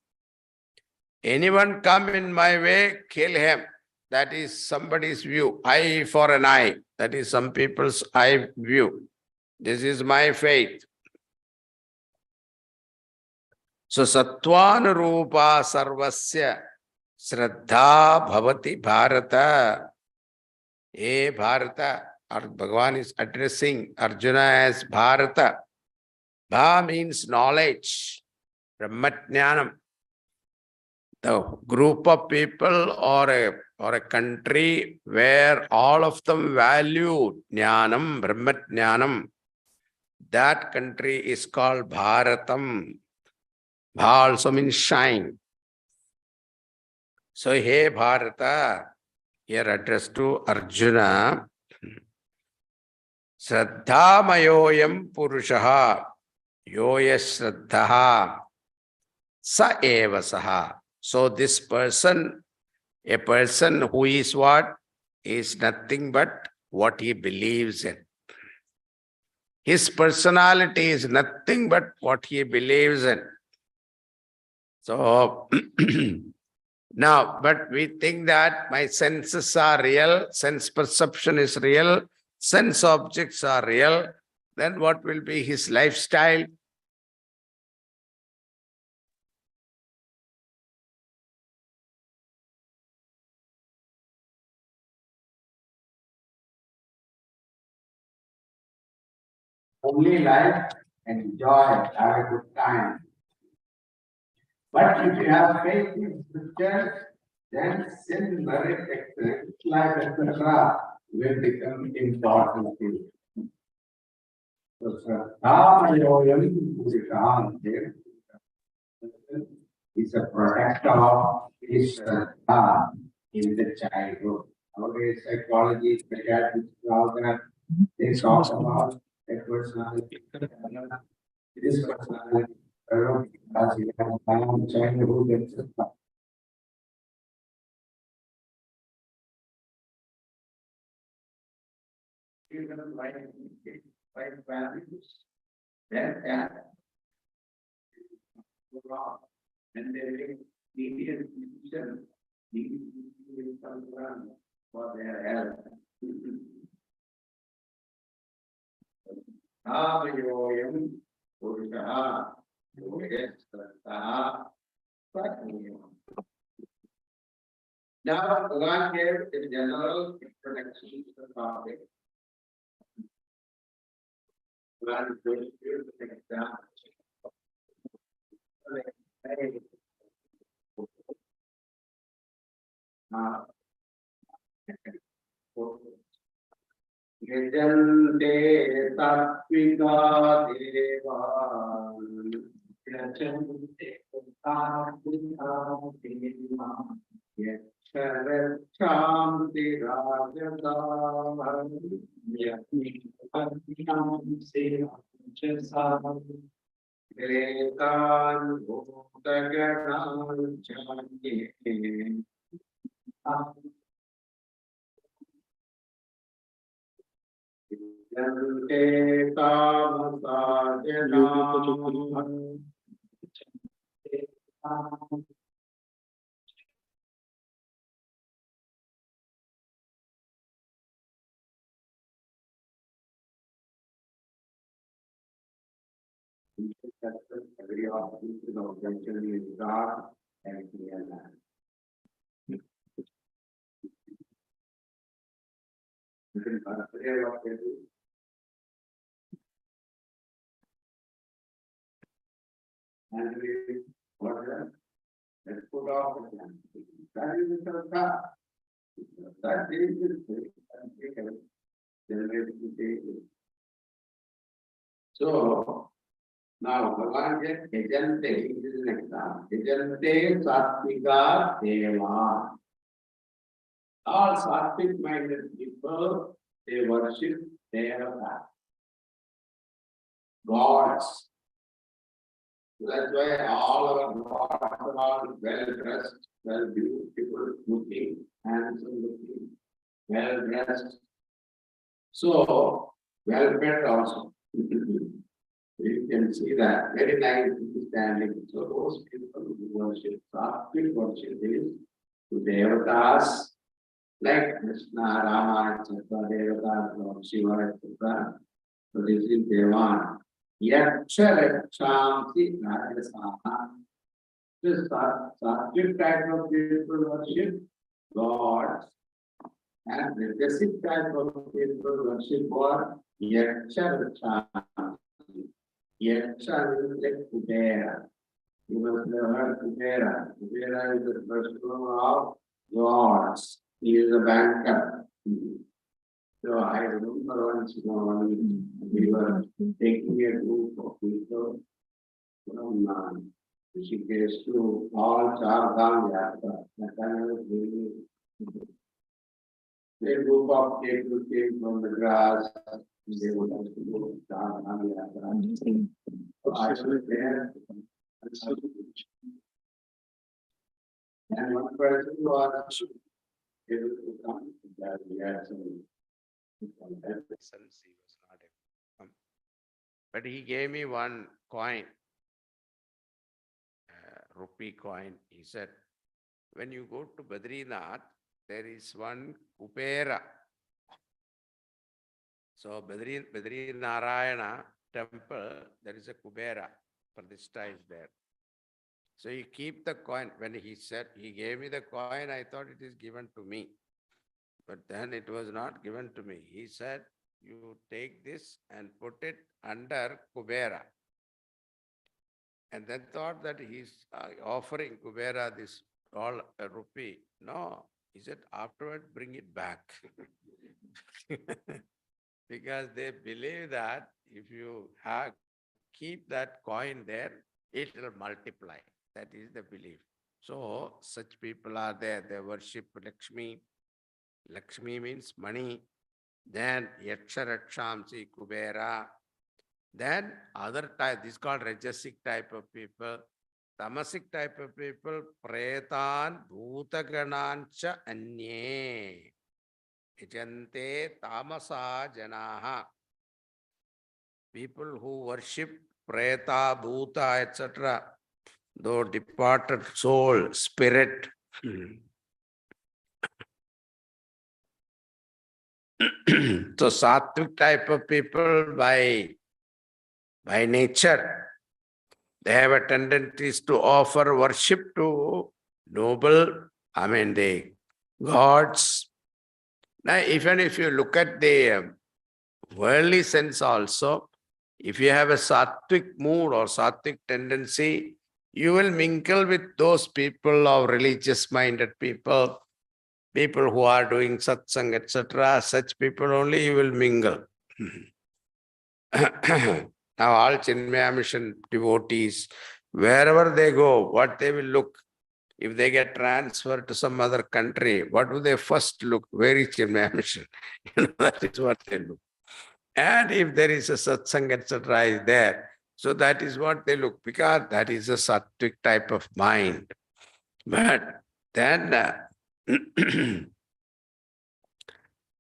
Anyone come in my way, kill him. That is somebody's view. Eye for an eye. That is some people's eye view. This is my faith. So Sattvanurupa Sarvasya Shraddha Bhavati Bharata. Bharata, or Bhagavan is addressing Arjuna as Bharata. Bha means knowledge, Brahmatnyanam. The group of people or a country where all of them value Jnanam, Brahmatnyanam, that country is called Bharatam. Bha also means shine. So, hey Bharata, here addressed to Arjuna, Shraddhamayoyam Purushaha, Yoya Shraddhaha, Sa eva saha. So this person, a person who is what? Is nothing but what he believes in. His personality is nothing but what he believes in. So, now, but we think that my senses are real, sense perception is real, sense objects are real, then what will be his lifestyle? Only life and joy, have a good time. But if you have faith in scriptures, then sin, merit, life, etc. will become important to you. So, Shraddhamayoyam Purusha is a product of his Shraddha in the childhood. Nowadays, psychology, psychiatry, all that, they talk about that personality. This personality, as you have childhood, etc. Right values, then wrong. And they make deviant decisions, for their health. Avayoyam Purushaha Yoyasrataha Satmiyam. Now, Bhagavan gave a general introduction to the topic. Bhagavan is going to give an example. Yajante Tattvika Deva Yajante Tattvika Deva Yacharachanti Rajata Yajni Adhyam Seva Etan bhutaganan janye. Yante kamasajana. Every option of junction is dark and clear land. You can consider what they do. And we, what is that? Let's put off the plan. That is the car. That is the generate. So now Bhagavan said, Ejante, this is an example. Ejante Sattvika Deva. All Sattvic minded people, they worship Devata, gods. That's why all our gods are all well dressed, well beautiful looking, handsome looking, well dressed. So, well fed also. You can see that very nice standing. So those people who worship, Sattvic worship is to Devatas, like Krishna, Rama, etc., Devatas, Lord Shiva, etc. So this is Devan. Yaksharaksham-si Rajasana. This Sattvic type of people worship gods, and the Rajasic type of people worship what? Yaksharaksham. Yaksha is like Kubera. You must have heard Kubera. Kubera is the first one of gods. He is a banker. So I remember once, we were taking a group of people from Rishikesh to all Char Dham Yatra. That time I was doing a group of people came from the grass. They would have to go to Char Dham Yatra. So I was there. And one person was able to come. That we had some. Since he was not able to come. But he gave me one coin, rupee coin. He said, when you go to Badrinath, there is one Kubera. So Badri Narayana temple, there is a Kubera. Pradishta is there. So you keep the coin. When he said, he gave me the coin, I thought it is given to me. But then it was not given to me. He said, you take this and put it under Kubera. And then thought that he's offering Kubera this all a rupee. No, he said, afterward bring it back. Because they believe that if you keep that coin there, it will multiply. That is the belief. So such people are there. They worship Lakshmi. Lakshmi means money. Then Yaksharaksham-si Kubera. Then other type, this is called Rajasic type of people. Tamasic type of people, Pretan Bhutaganancha Anye. Ijante Tamasa Janaha. People who worship Preta, Bhuta, etc. Though departed soul, spirit. So Sattvic type of people by nature, they have a tendency to offer worship to noble, the gods. Now, even if you look at the worldly sense also, if you have a sattvic mood or sattvic tendency, you will mingle with those people of religious-minded people, people who are doing satsang, etc. Such people only you will mingle. Now all Chinmaya mission devotees, wherever they go, what they will look, if they get transferred to some other country, what do they first look? Where is Chinmaya mission? That is what they look. And if there is a satsang, etc. is there, So that is what they look, because that is a sattvic type of mind. But then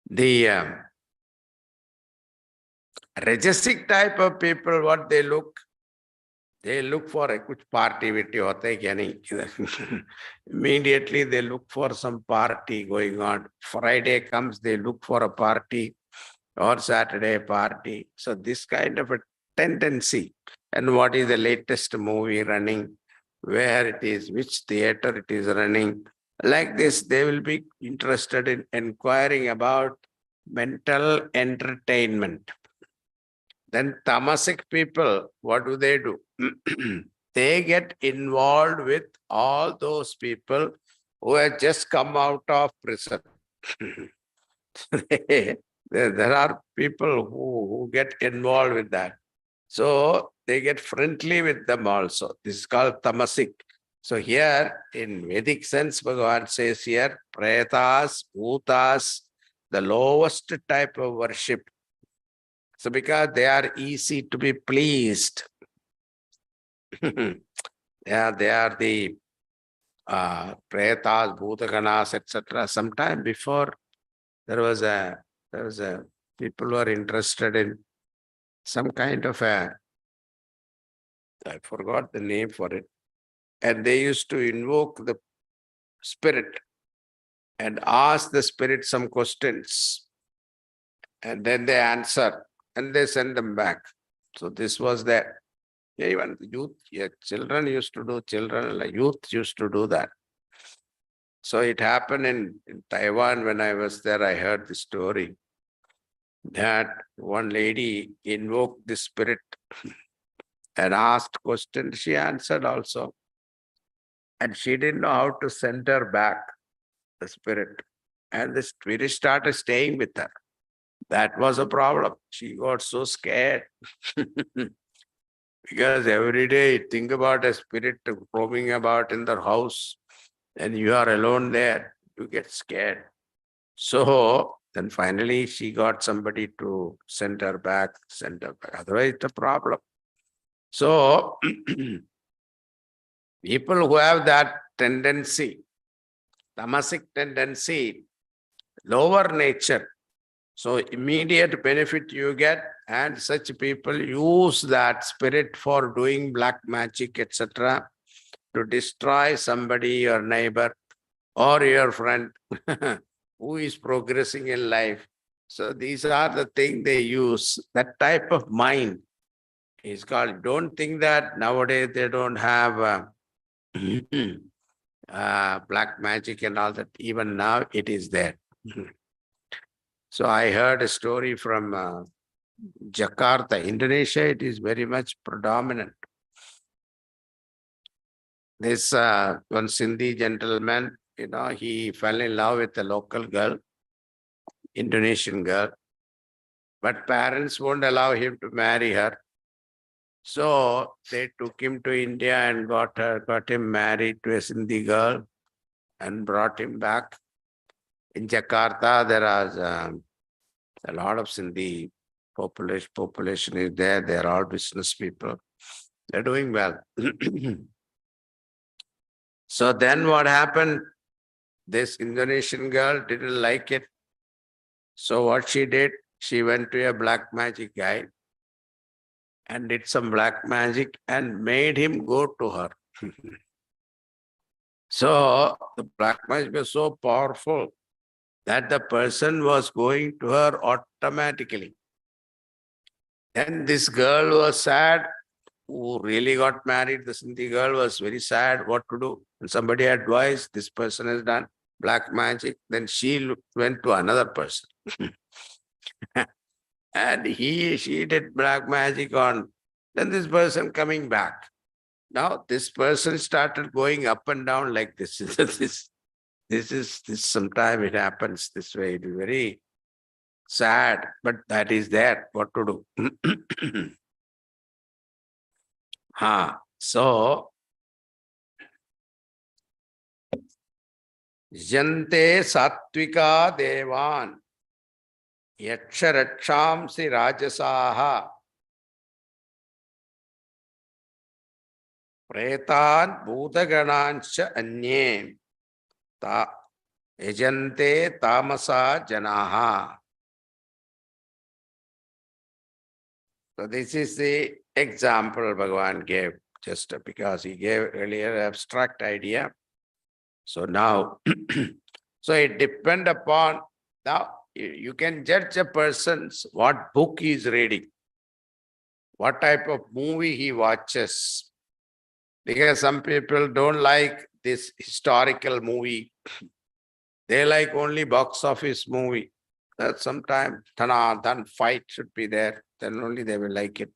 the rajasic type of people, what they look for a kuch party vitti hota hai kya nahi. Immediately they look for some party going on. Friday comes, they look for a party, or Saturday party. So this kind of a tendency. And what is the latest movie running, where it is, which theater it is running. Like this, they will be interested in inquiring about mental entertainment. Then tamasic people, what do? They get involved with all those people who have just come out of prison. There are people who get involved with that. So they get friendly with them also. This is called tamasic. So here, in Vedic sense, Bhagavan says here, pretas, bhutas, the lowest type of worship. So because they are easy to be pleased. Yeah, they are the pretas, bhutaganas, etc. Sometime before, there was a people who are interested in some kind of a, I forgot the name for it, and they used to invoke the spirit and ask the spirit some questions, and then they answer and they send them back. So this was there. Even youth, children used to do, youth used to do that. So it happened in Taiwan. When I was there, I heard the story that one lady invoked the spirit and asked questions. She answered also. And she didn't know how to send her back, the spirit. And the spirit started staying with her. That was a problem. She got so scared. Because every day you think about a spirit roaming about in the house and you are alone there, you get scared. So then finally she got somebody to send her back. Otherwise it's a problem. So people who have that tendency, tamasic tendency, lower nature, so immediate benefit you get, and such people use that spirit for doing black magic, etc., to destroy somebody, your neighbor or your friend who is progressing in life. So these are the things they use. That type of mind is called. Don't think that nowadays they don't have black magic and all that. Even now it is there. So I heard a story from Jakarta, Indonesia. It is very much predominant. This one Sindhi gentleman, he fell in love with a local girl, Indonesian girl, but parents won't allow him to marry her. So they took him to India and got him married to a Sindhi girl and brought him back. In Jakarta, there are a lot of Sindhi population is there. They are all business people. They're doing well. So then what happened? This Indonesian girl didn't like it. So what she did, she went to a black magic guy and did some black magic and made him go to her. So the black magic was so powerful that the person was going to her automatically. And this girl was sad, who really got married. The Sindhi girl was very sad what to do. And somebody advised, this person has done black magic. Then she went to another person. And she did black magic on. Then this person coming back. Now this person started going up and down like this. This sometimes it happens this way. It is very sad, but that is there. What to do? So Jante Sattvika Devan Yaksha Rakshamsi Rajasaha Pretan Bhudaganancha Anye Ta Ejante Tamasa Janaha. So this is the example Bhagavan gave, just because he gave earlier abstract idea. So now, so it depends upon, now you can judge a person's what book he is reading, what type of movie he watches. Because some people don't like this historical movie. They like only box office movie. That sometimes then fight should be there. Then only they will like it.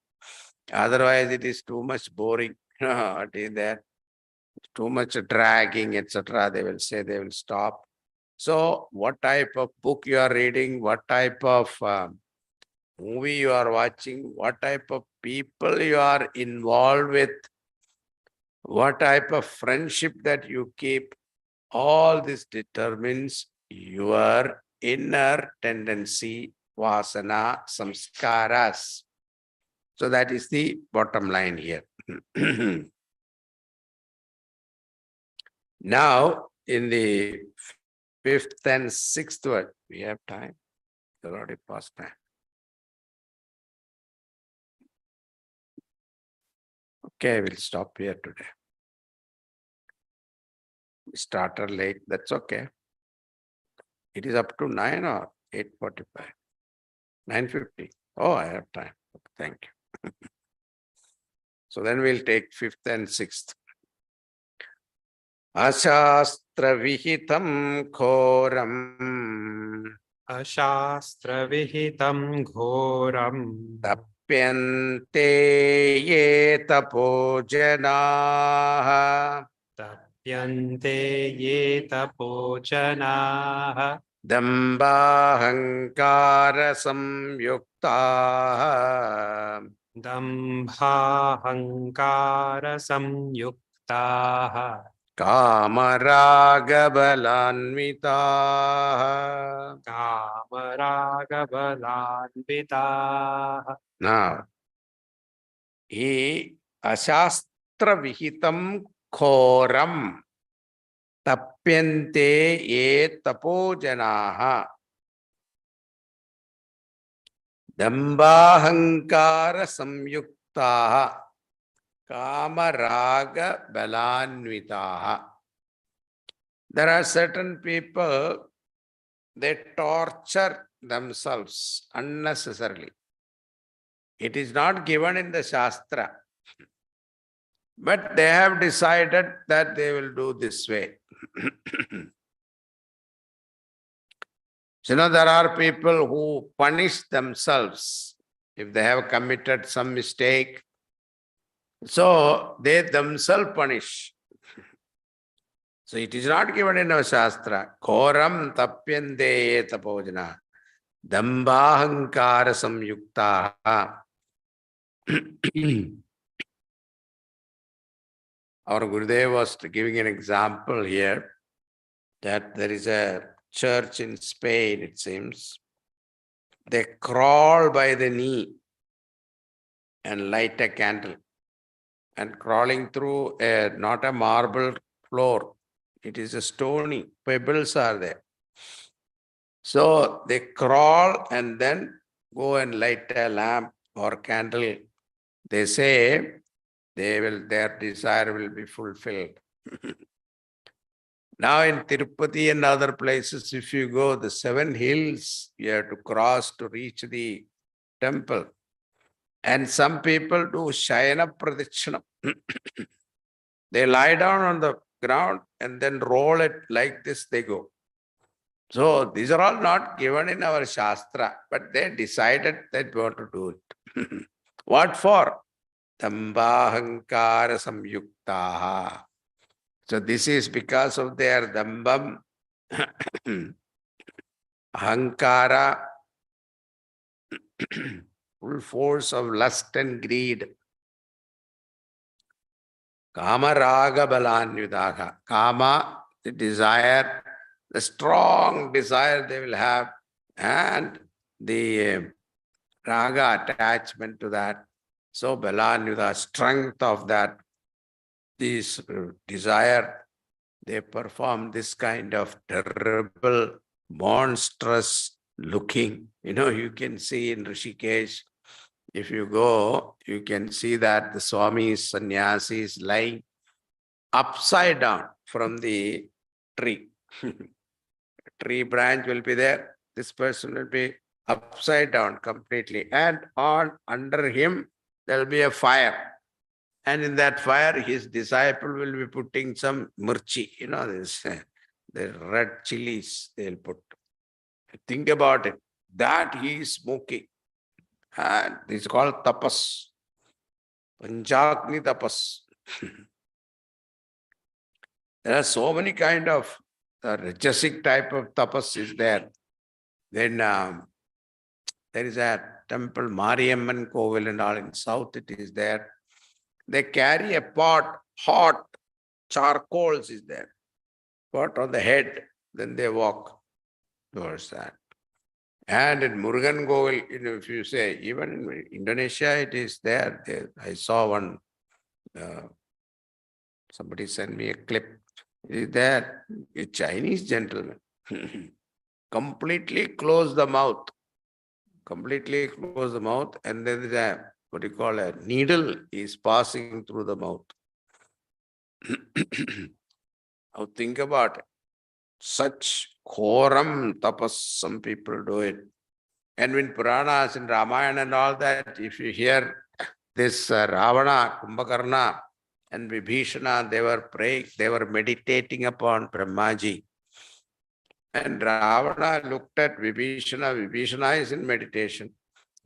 Otherwise, it is too much boring. It is there. Too much dragging, etc. They will say they will stop. So, what type of book you are reading? What type of movie you are watching? What type of people you are involved with? What type of friendship that you keep? All this determines your inner tendency, vasana, samskaras. So that is the bottom line here. Now, in the 5th and 6th word, we have time. We're already past time. Okay, we'll stop here today. We started late, that's okay. It is up to 9 or 8:45. 9:50. Oh, I have time. Thank you. So then we'll take 5th and 6th. Ashastra vihitam khoram Ashastravihitam ghoram tapyante ye tapojanaha tapyante ye tapojanaha dambhahankara samyuktaha dambhahankara samyuktaha kamaragabalanvitaha. kamaragabalanvitaha. Now, he ashastra vihitam khoram tapyante ye tapojanaha dambhahankara samyuktaha kamaraga balanvitaha. There are certain people, they torture themselves unnecessarily. It is not given in the Shastra, but they have decided that they will do this way. So, there are people who punish themselves if they have committed some mistake. So, they themselves punish. So, it is not given in our Shastra. Koram tapyante tapojana dambhahankara samyuktaha. Our Gurudev was giving an example here that there is a church in Spain, it seems. They crawl by the knee and light a candle. And crawling through not a marble floor, it is a stony, pebbles are there. So they crawl and then go and light a lamp or candle. They say their desire will be fulfilled. Now in Tirupati and other places, if you go, the 7 hills you have to cross to reach the temple. And some people do Shayana Pradichinam. They lie down on the ground and then roll it like this, they go. So these are all not given in our Shastra, but they decided that they want to do it. What for? Dambhahankara samyuktaha. So this is because of their dambam, ahankara, full force of lust and greed. Kama raga balanvyudaha. Kama, the desire, the strong desire they will have, and the raga attachment to that. So balanvyuda, strength of that this desire, they perform this kind of terrible, monstrous looking. You can see in Rishikesh, if you go, you can see that the Swami's sannyasi is lying upside down from the tree. Tree branch will be there. This person will be upside down completely. And under him, there will be a fire. And in that fire, his disciple will be putting some mirchi, the red chilies they'll put. Think about it. That he is smoking. And it's called tapas. Panchagni tapas. There are so many kind of rajasic type of tapas is there. Then there is a temple, Mariamman Kovil and all in south it is there. They carry a pot, hot charcoals is there. Pot on the head, then they walk towards that. And in Murugan Kovil, if you say, even in Indonesia it is there. I saw one, somebody sent me a clip. It is there, a Chinese gentleman. Completely close the mouth. Completely close the mouth, and then there's a needle is passing through the mouth. Now think about it. Such ghoram tapas, some people do it. And when Puranas and Ramayana and all that, if you hear this Ravana, Kumbhakarna and Vibhishana, they were praying, they were meditating upon Brahmaji. And Ravana looked at Vibhishana. Vibhishana is in meditation.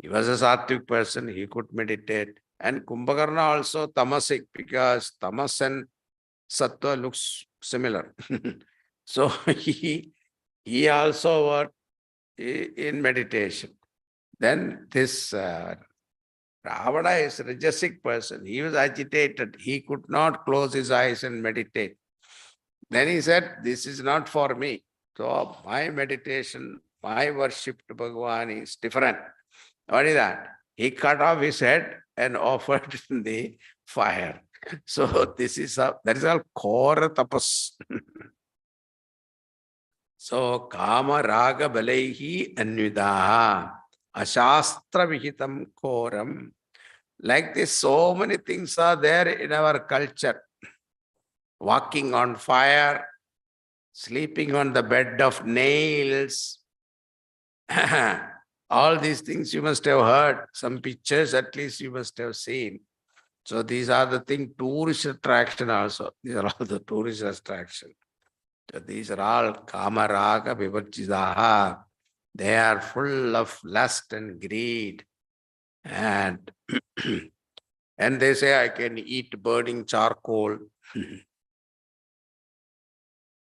He was a sattvic person, he could meditate. And Kumbhakarna also tamasic, because tamas and sattva looks similar. So he also was in meditation. Then this Ravana is a rajasic person. He was agitated. He could not close his eyes and meditate. Then he said, this is not for me. So my meditation, my worship to Bhagavan is different. What is that? He cut off his head and offered in the fire. So that is all ghora tapas. So kama raga balaihi anvidaha ashastra vihitam ghoram. Like this, so many things are there in our culture. Walking on fire, sleeping on the bed of nails. All these things you must have heard. Some pictures at least you must have seen. So these are the things, tourist attraction also. These are all the tourist attraction. So these are all kama raga vivarjidaha. They are full of lust and greed. And, and they say, I can eat burning charcoal.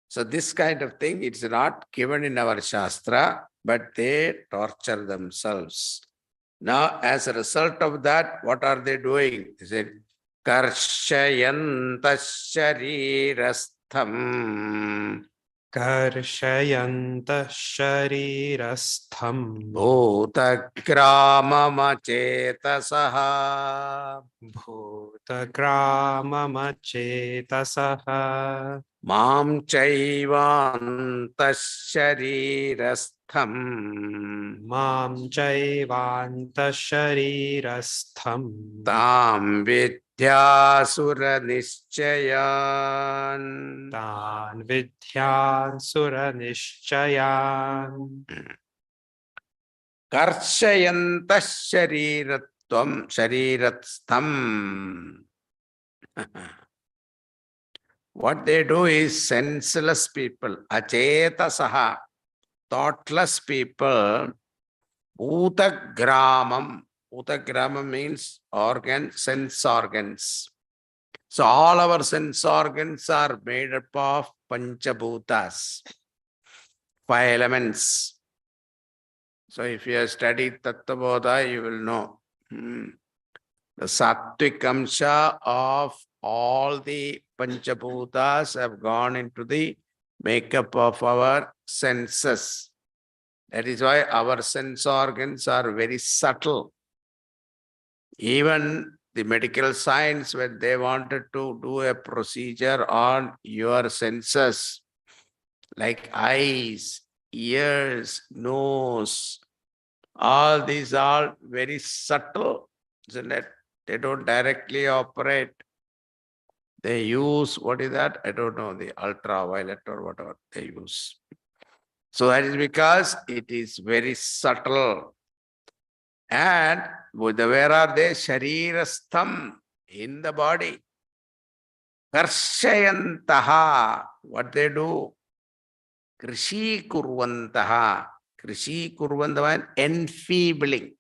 So this kind of thing, it's not given in our Shastra, but they torture themselves. Now, as a result of that, what are they doing? They said, Karshayanta sharirastham Karshayanta sharirastham bhutagramamachetasaha bhutagramamachetasaha Mam chaivantasharirastham Mam chaivantasharirastham tam vidyasura nischayan Tan vidhyan sura nishchayan karshayantasharirastvam shariratstham. What they do is senseless people, achetasaha, thoughtless people, bhutagramam. Bhutagramam means organ, sense organs. So all our sense organs are made up of panchabhutas, 5 elements. So if you have studied Tattvabodha, you will know. The sattvic amsha of all the panchabhutas have gone into the makeup of our senses. That is why our sense organs are very subtle. Even the medical science, when they wanted to do a procedure on your senses, like eyes, ears, nose, all these are very subtle, isn't it? They don't directly operate. They use, what is that? I don't know, the ultraviolet or whatever they use. So that is because it is very subtle. And where are they? Sharirastham, in the body. Karshayantaha, what they do? Krishi kurvantaha. Krishi kurvantaha, enfeebling.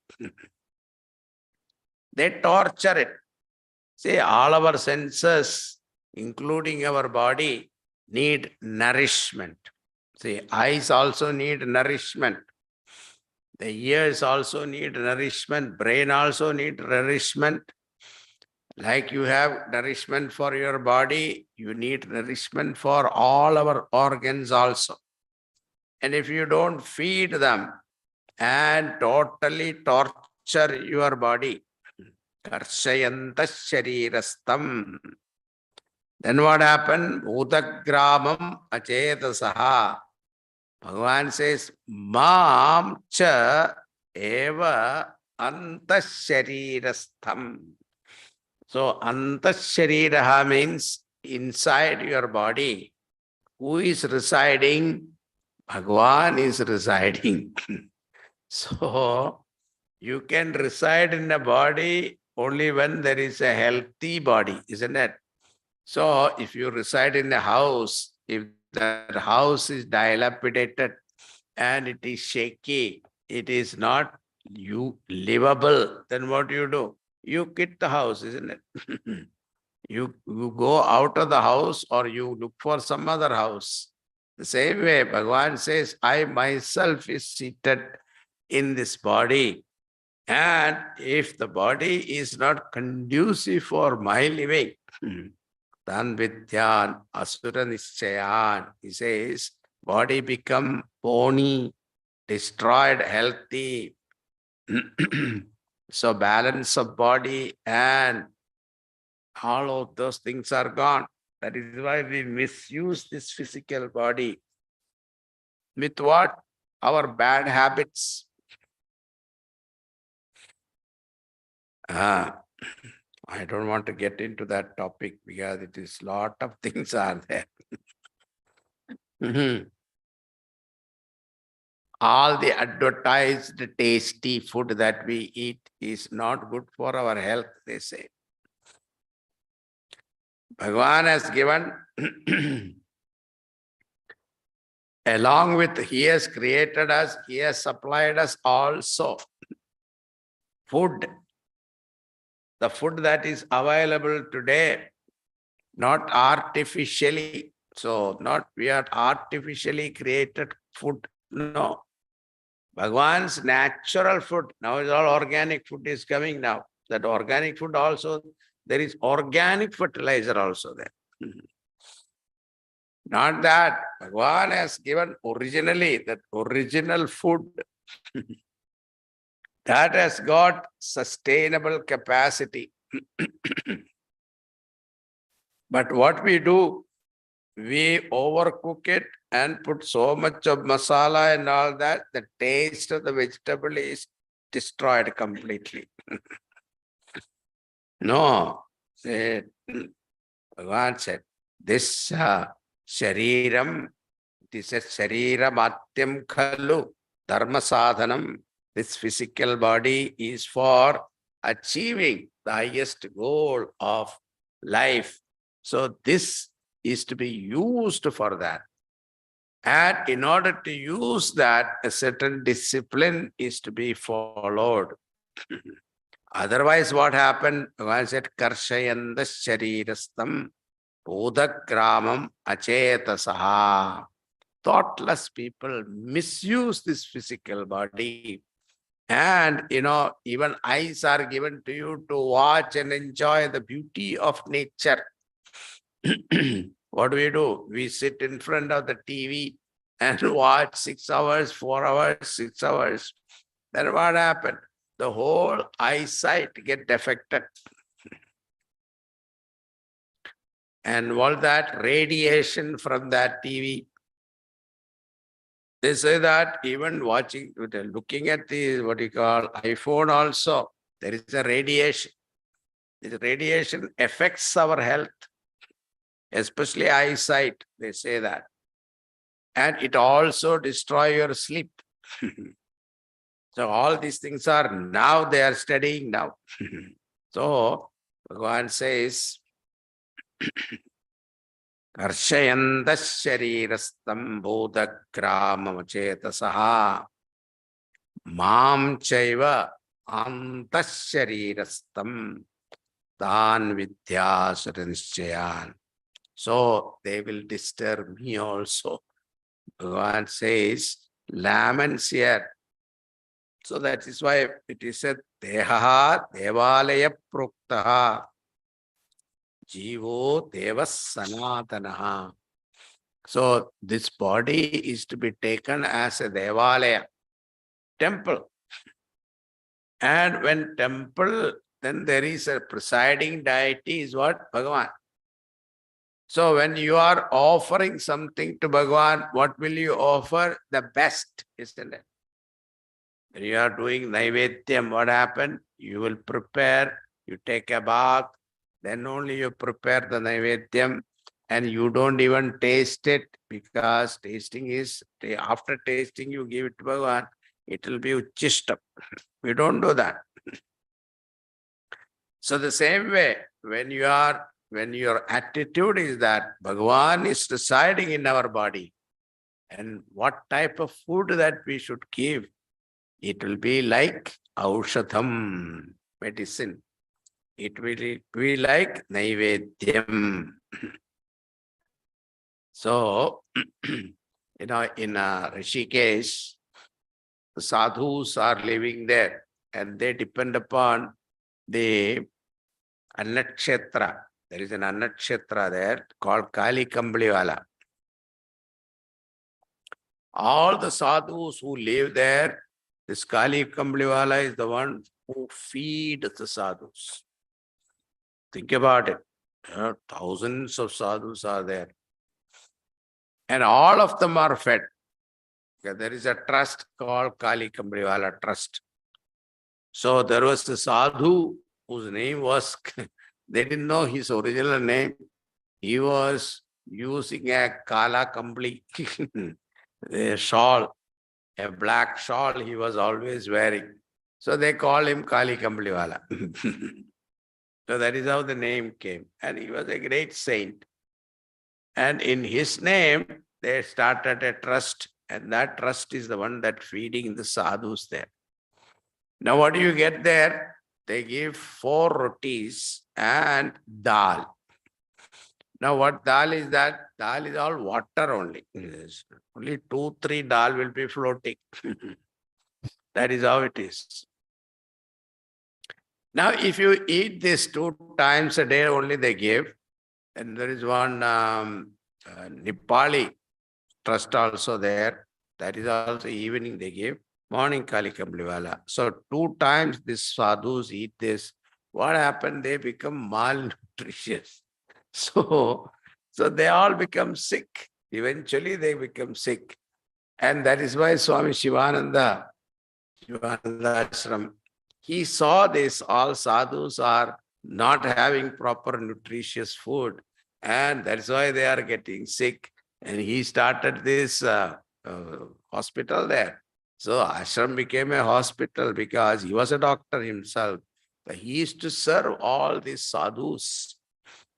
They torture it. See, all our senses, including our body, need nourishment. See, eyes also need nourishment. The ears also need nourishment. Brain also need nourishment. Like you have nourishment for your body, you need nourishment for all our organs also. And if you don't feed them and totally torture your body, karshayanta sharirastam, then what happened? Udagramam achetasaha. Bhagavan says, Mam cha eva antasharirastham. So, antashariraha means inside your body. Who is residing? Bhagavan is residing. So, you can reside in a body only when there is a healthy body, isn't it? So, if you reside in a house, if that house is dilapidated and it is shaky, it is not livable, then what do? You quit the house, isn't it? You go out of the house or you look for some other house. The same way, Bhagavan says, I myself is seated in this body. And if the body is not conducive for my living, Tan Vidyan Asura Nischayan, he says, body become bony, destroyed, healthy. So balance of body and all of those things are gone. That is why we misuse this physical body. With what? Our bad habits. I don't want to get into that topic because it is lot of things are there. All the advertised tasty food that we eat is not good for our health, they say. Bhagavan has given, along with he has created us, he has supplied us also food. The food that is available today, not artificially. So, not we are artificially created food. No. Bhagavan's natural food. Now is all organic food is coming now. That organic food also, there is organic fertilizer also there. Not that. Bhagavan has given originally that original food that has got sustainable capacity. But what we do, we overcook it and put so much of masala and all that, the taste of the vegetable is destroyed completely. No, said, Bhagavan said, this shariram, this is shariramathyam khalu, dharma sadhanam, this physical body is for achieving the highest goal of life. So this is to be used for that. And in order to use that, a certain discipline is to be followed. Otherwise, what happened? Bhagavan said, Karshayanda sharirastam bodhagramam achetasaha. Thoughtless people misuse this physical body. And, even eyes are given to you to watch and enjoy the beauty of nature. What do? We sit in front of the TV and watch 6 hours, 4 hours, 6 hours. Then what happened? The whole eyesight get affected. and all that radiation from that TV. They say that even looking at the, what you call, iPhone also, there is a radiation. This radiation affects our health, especially eyesight, they say that. And it also destroys your sleep. So all these things are now, they are studying now. So Bhagavan says, Karshayantas sharirastam bodhagramamachetasaha mam chaiva antas sharirastam tan vidyasaranischayan. So they will disturb me also. Bhagavan says, laments here. So that is why it is said, Dehaha Devalaya Proktaha Jivo Devas Sanatanaha. So this body is to be taken as a Devalaya, temple. And when temple, then there is a presiding deity is what? Bhagavan. So when you are offering something to Bhagavan, what will you offer? The best, isn't it? When you are doing Naivedyam, what happened? You will prepare, you take a bath, then only you prepare the Naivedyam, and you don't even taste it, because tasting is, after tasting you give it to Bhagavan, it will be uchishtam. We don't do that. So the same way, when your attitude is that Bhagavan is residing in our body, and what type of food that we should give, it will be like aushadham, medicine. It will be like naivedyam. So, in Rishikesh, the sadhus are living there, and they depend upon the Annakshetra. There is an Annakshetra there called Kali Kambliwala. All the sadhus who live there, this Kali Kambliwala is the one who feeds the sadhus. Think about it. Thousands of sadhus are there. And all of them are fed. There is a trust called Kali Kambliwala Trust. So there was a sadhu whose name was, they didn't know his original name. He was using a Kala Kambli, a shawl, a black shawl he was always wearing. So they call him Kali Kambliwala. So that is how the name came. And he was a great saint. And in his name, they started a trust. And that trust is the one that feeding the sadhus there. Now what do you get there? They give 4 rotis and dal. Now what dal is that? Dal is all water only. Only 2-3 dal will be floating. That is how it is. Now if you eat this 2 times a day only they give, and there is one Nepali trust also there. That is also evening they give. Morning Kali Kambliwala. So 2 times these sadhus eat this. What happened? They become malnutritious. So they all become sick. Eventually they become sick. And that is why Swami Shivananda Ashram, he saw this, all sadhus are not having proper nutritious food. And that's why they are getting sick. And he started this hospital there. So ashram became a hospital because he was a doctor himself. But he used to serve all these sadhus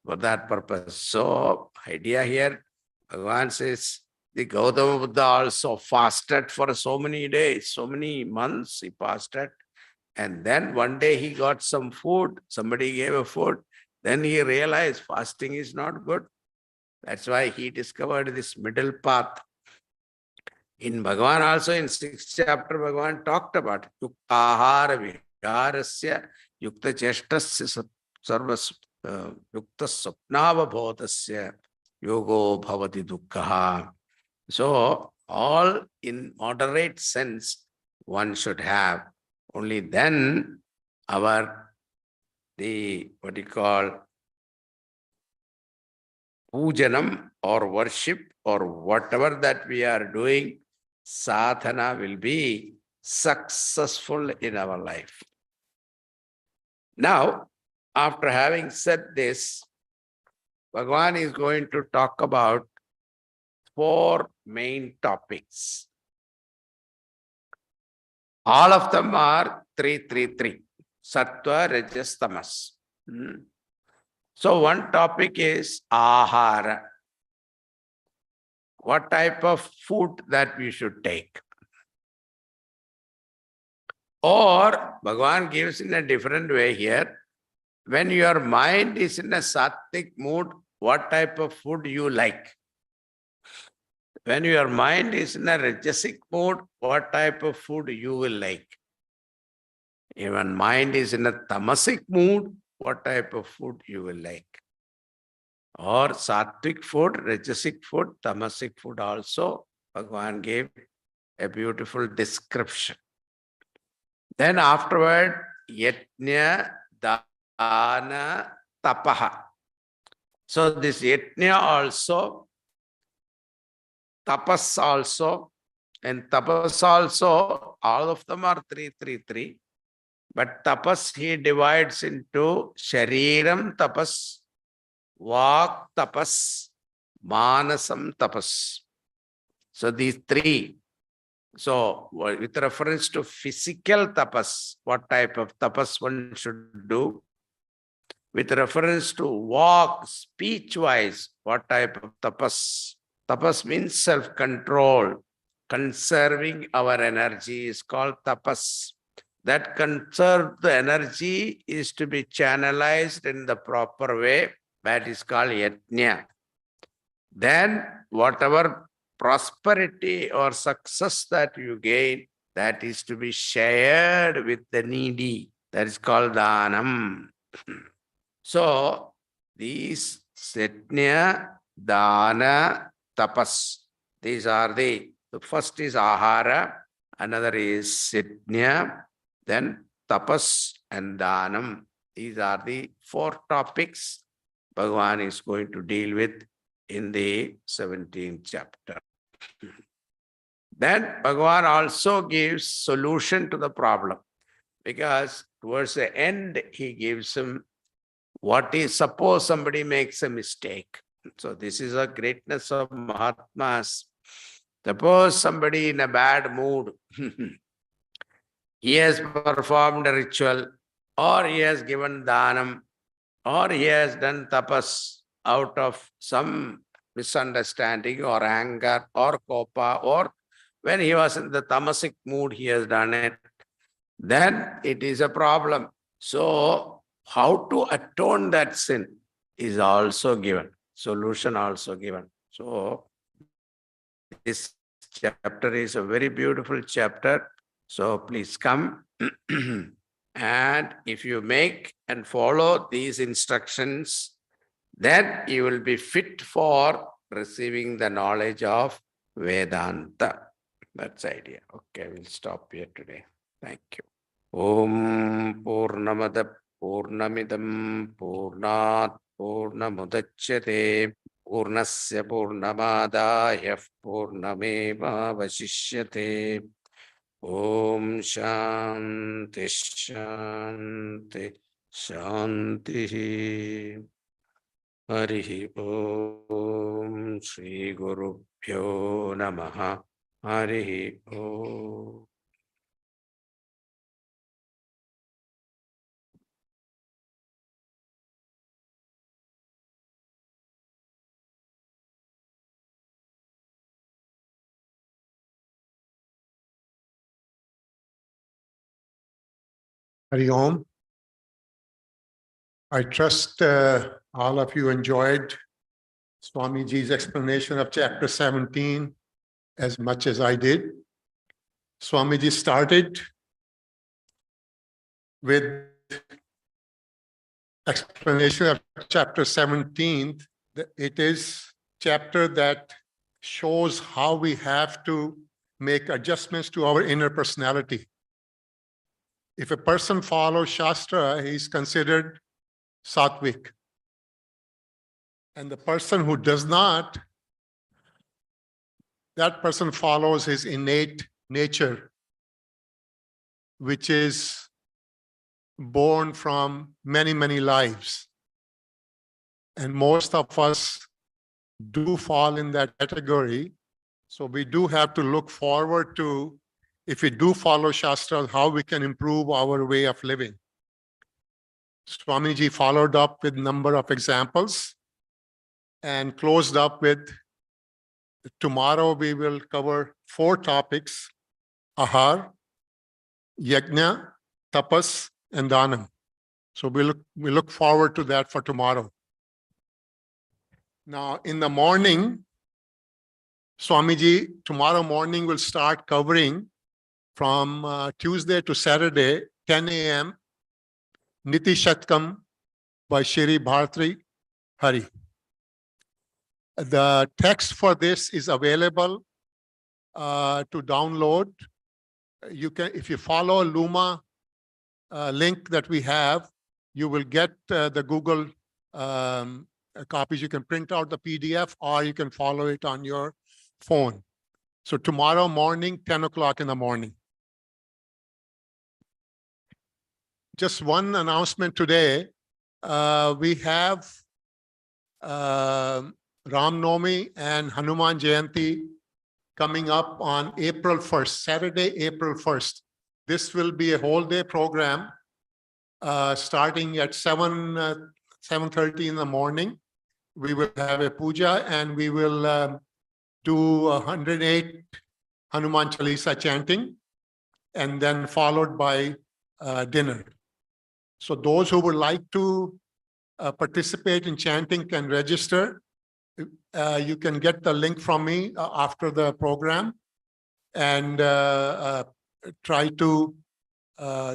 for that purpose. So idea here, Bhagavan says, the Gautama Buddha also fasted for so many days, so many months he fasted. And then one day he got some food, somebody gave a food. Then he realized fasting is not good. That's why he discovered this middle path. In Bhagavan also, in 6th chapter, Bhagavan talked about Yukta Ahara Viharasya Yukta Cheshtasya Sarvas Yukta Sapnava Bhotasya Yogo Bhavati Dukkha. So, all in moderate sense one should have. Only then what you call, pujanam or worship or whatever that we are doing, sadhana will be successful in our life. Now, after having said this, Bhagavan is going to talk about 4 main topics. All of them are 333, Sattva, Rajas, Tamas. So one topic is Ahara. What type of food that we should take? Or Bhagavan gives in a different way here. When your mind is in a sattvic mood, what type of food you like? When your mind is in a rajasic mood, what type of food you will like? Even mind is in a tamasic mood, what type of food you will like? Or sattvic food, rajasic food, tamasic food also, Bhagavan gave a beautiful description. Then afterward, yajna, dana, tapaha. So this yajna also, tapas also, and tapas also, all of them are 333. But tapas he divides into shariram tapas, vak tapas, manasam tapas. So these 3. So with reference to physical tapas, what type of tapas one should do? With reference to walk, speech-wise, what type of tapas? Tapas means self-control. Conserving our energy is called tapas. That conserved energy is to be channelized in the proper way. That is called yajna. Then whatever prosperity or success that you gain, that is to be shared with the needy. That is called dhanam. So these yajna, dana, tapas. These are the first is ahara, another is yajna, then tapas and dhanam. These are the 4 topics Bhagavan is going to deal with in the 17th chapter. Then Bhagavan also gives solution to the problem, because towards the end he gives him what is, suppose somebody makes a mistake. So this is a greatness of Mahatmas. Suppose somebody in a bad mood, he has performed a ritual, or he has given dhanam, or he has done tapas out of some misunderstanding or anger or kopa, or when he was in the tamasic mood, he has done it, then it is a problem. So how to atone that sin is also given, solution also given. So this chapter is a very beautiful chapter. So please come. And if you make and follow these instructions, then you will be fit for receiving the knowledge of Vedanta. That's the idea. Okay, we'll stop here today. Thank you. Om Purnamada Purnamidam Purnat Purnamudachyate Purnasya Purnamadaya Purnameva Vasishyate. Om Shanti Shanti Shanti. Harihi Om Shri Guru Pyo Namaha. Harihi Om. Hari Om. I trust all of you enjoyed Swamiji's explanation of chapter 17 as much as I did. Swamiji started with explanation of chapter 17. It is chapter that shows how we have to make adjustments to our inner personality. If a person follows Shastra, he is considered sattvic. And the person who does not, that person follows his innate nature, which is born from many, many lives. And most of us do fall in that category. So we do have to look forward to, if we do follow Shastras, how we can improve our way of living. Swamiji followed up with a number of examples and closed up with, tomorrow we will cover 4 topics: Ahar, Yajna, Tapas, and Dhanam. So we look forward to that for tomorrow. Now, in the morning, Swamiji, tomorrow morning will start covering from Tuesday to Saturday, 10 a.m., Niti Shatkam by Shri Bhartri Hari. The text for this is available to download. You can, if you follow Luma link that we have, you will get the Google copies. You can print out the PDF or you can follow it on your phone. So tomorrow morning, 10 o'clock in the morning. Just one announcement today. We have Ram Navami and Hanuman Jayanti coming up on April 1st, Saturday, April 1st. This will be a whole day program starting at 7:30 in the morning. We will have a puja and we will do 108 Hanuman Chalisa chanting and then followed by dinner. So those who would like to participate in chanting can register. You can get the link from me after the program and try to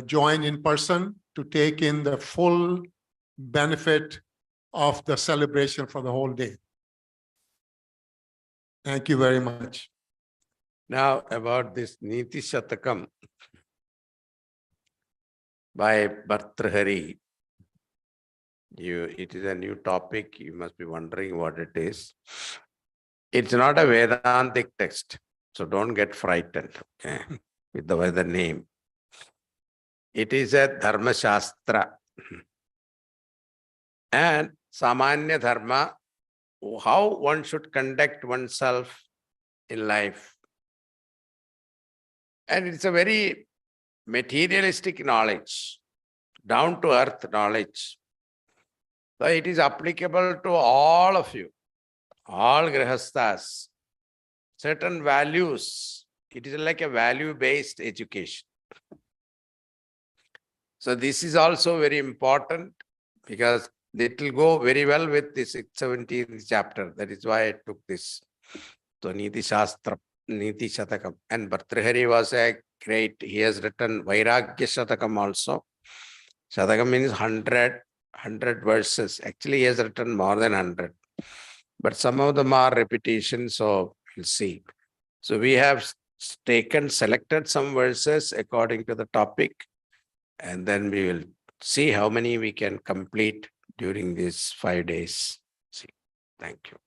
join in person to take in the full benefit of the celebration for the whole day. Thank you very much. Now about this Niti Shatakam by Bhartrihari. It is a new topic. You must be wondering what it is. It's not a Vedantic text, so don't get frightened with the name. It is a Dharma Shastra. And Samanya Dharma, how one should conduct oneself in life. And it's a very materialistic knowledge, down to earth knowledge. So it is applicable to all of you, all grihasthas, certain values. It is like a value-based education. So this is also very important because it will go very well with the 17th chapter. That is why I took this. So Niti Shastra, Niti Shatakam. And Bhartrihari was a great, he has written Vairagya Shatakam also. Shatakam means 100 verses. Actually, he has written more than 100. But some of them are repetition, so we'll see. So we have selected some verses according to the topic, and then we will see how many we can complete during these 5 days. See. Thank you.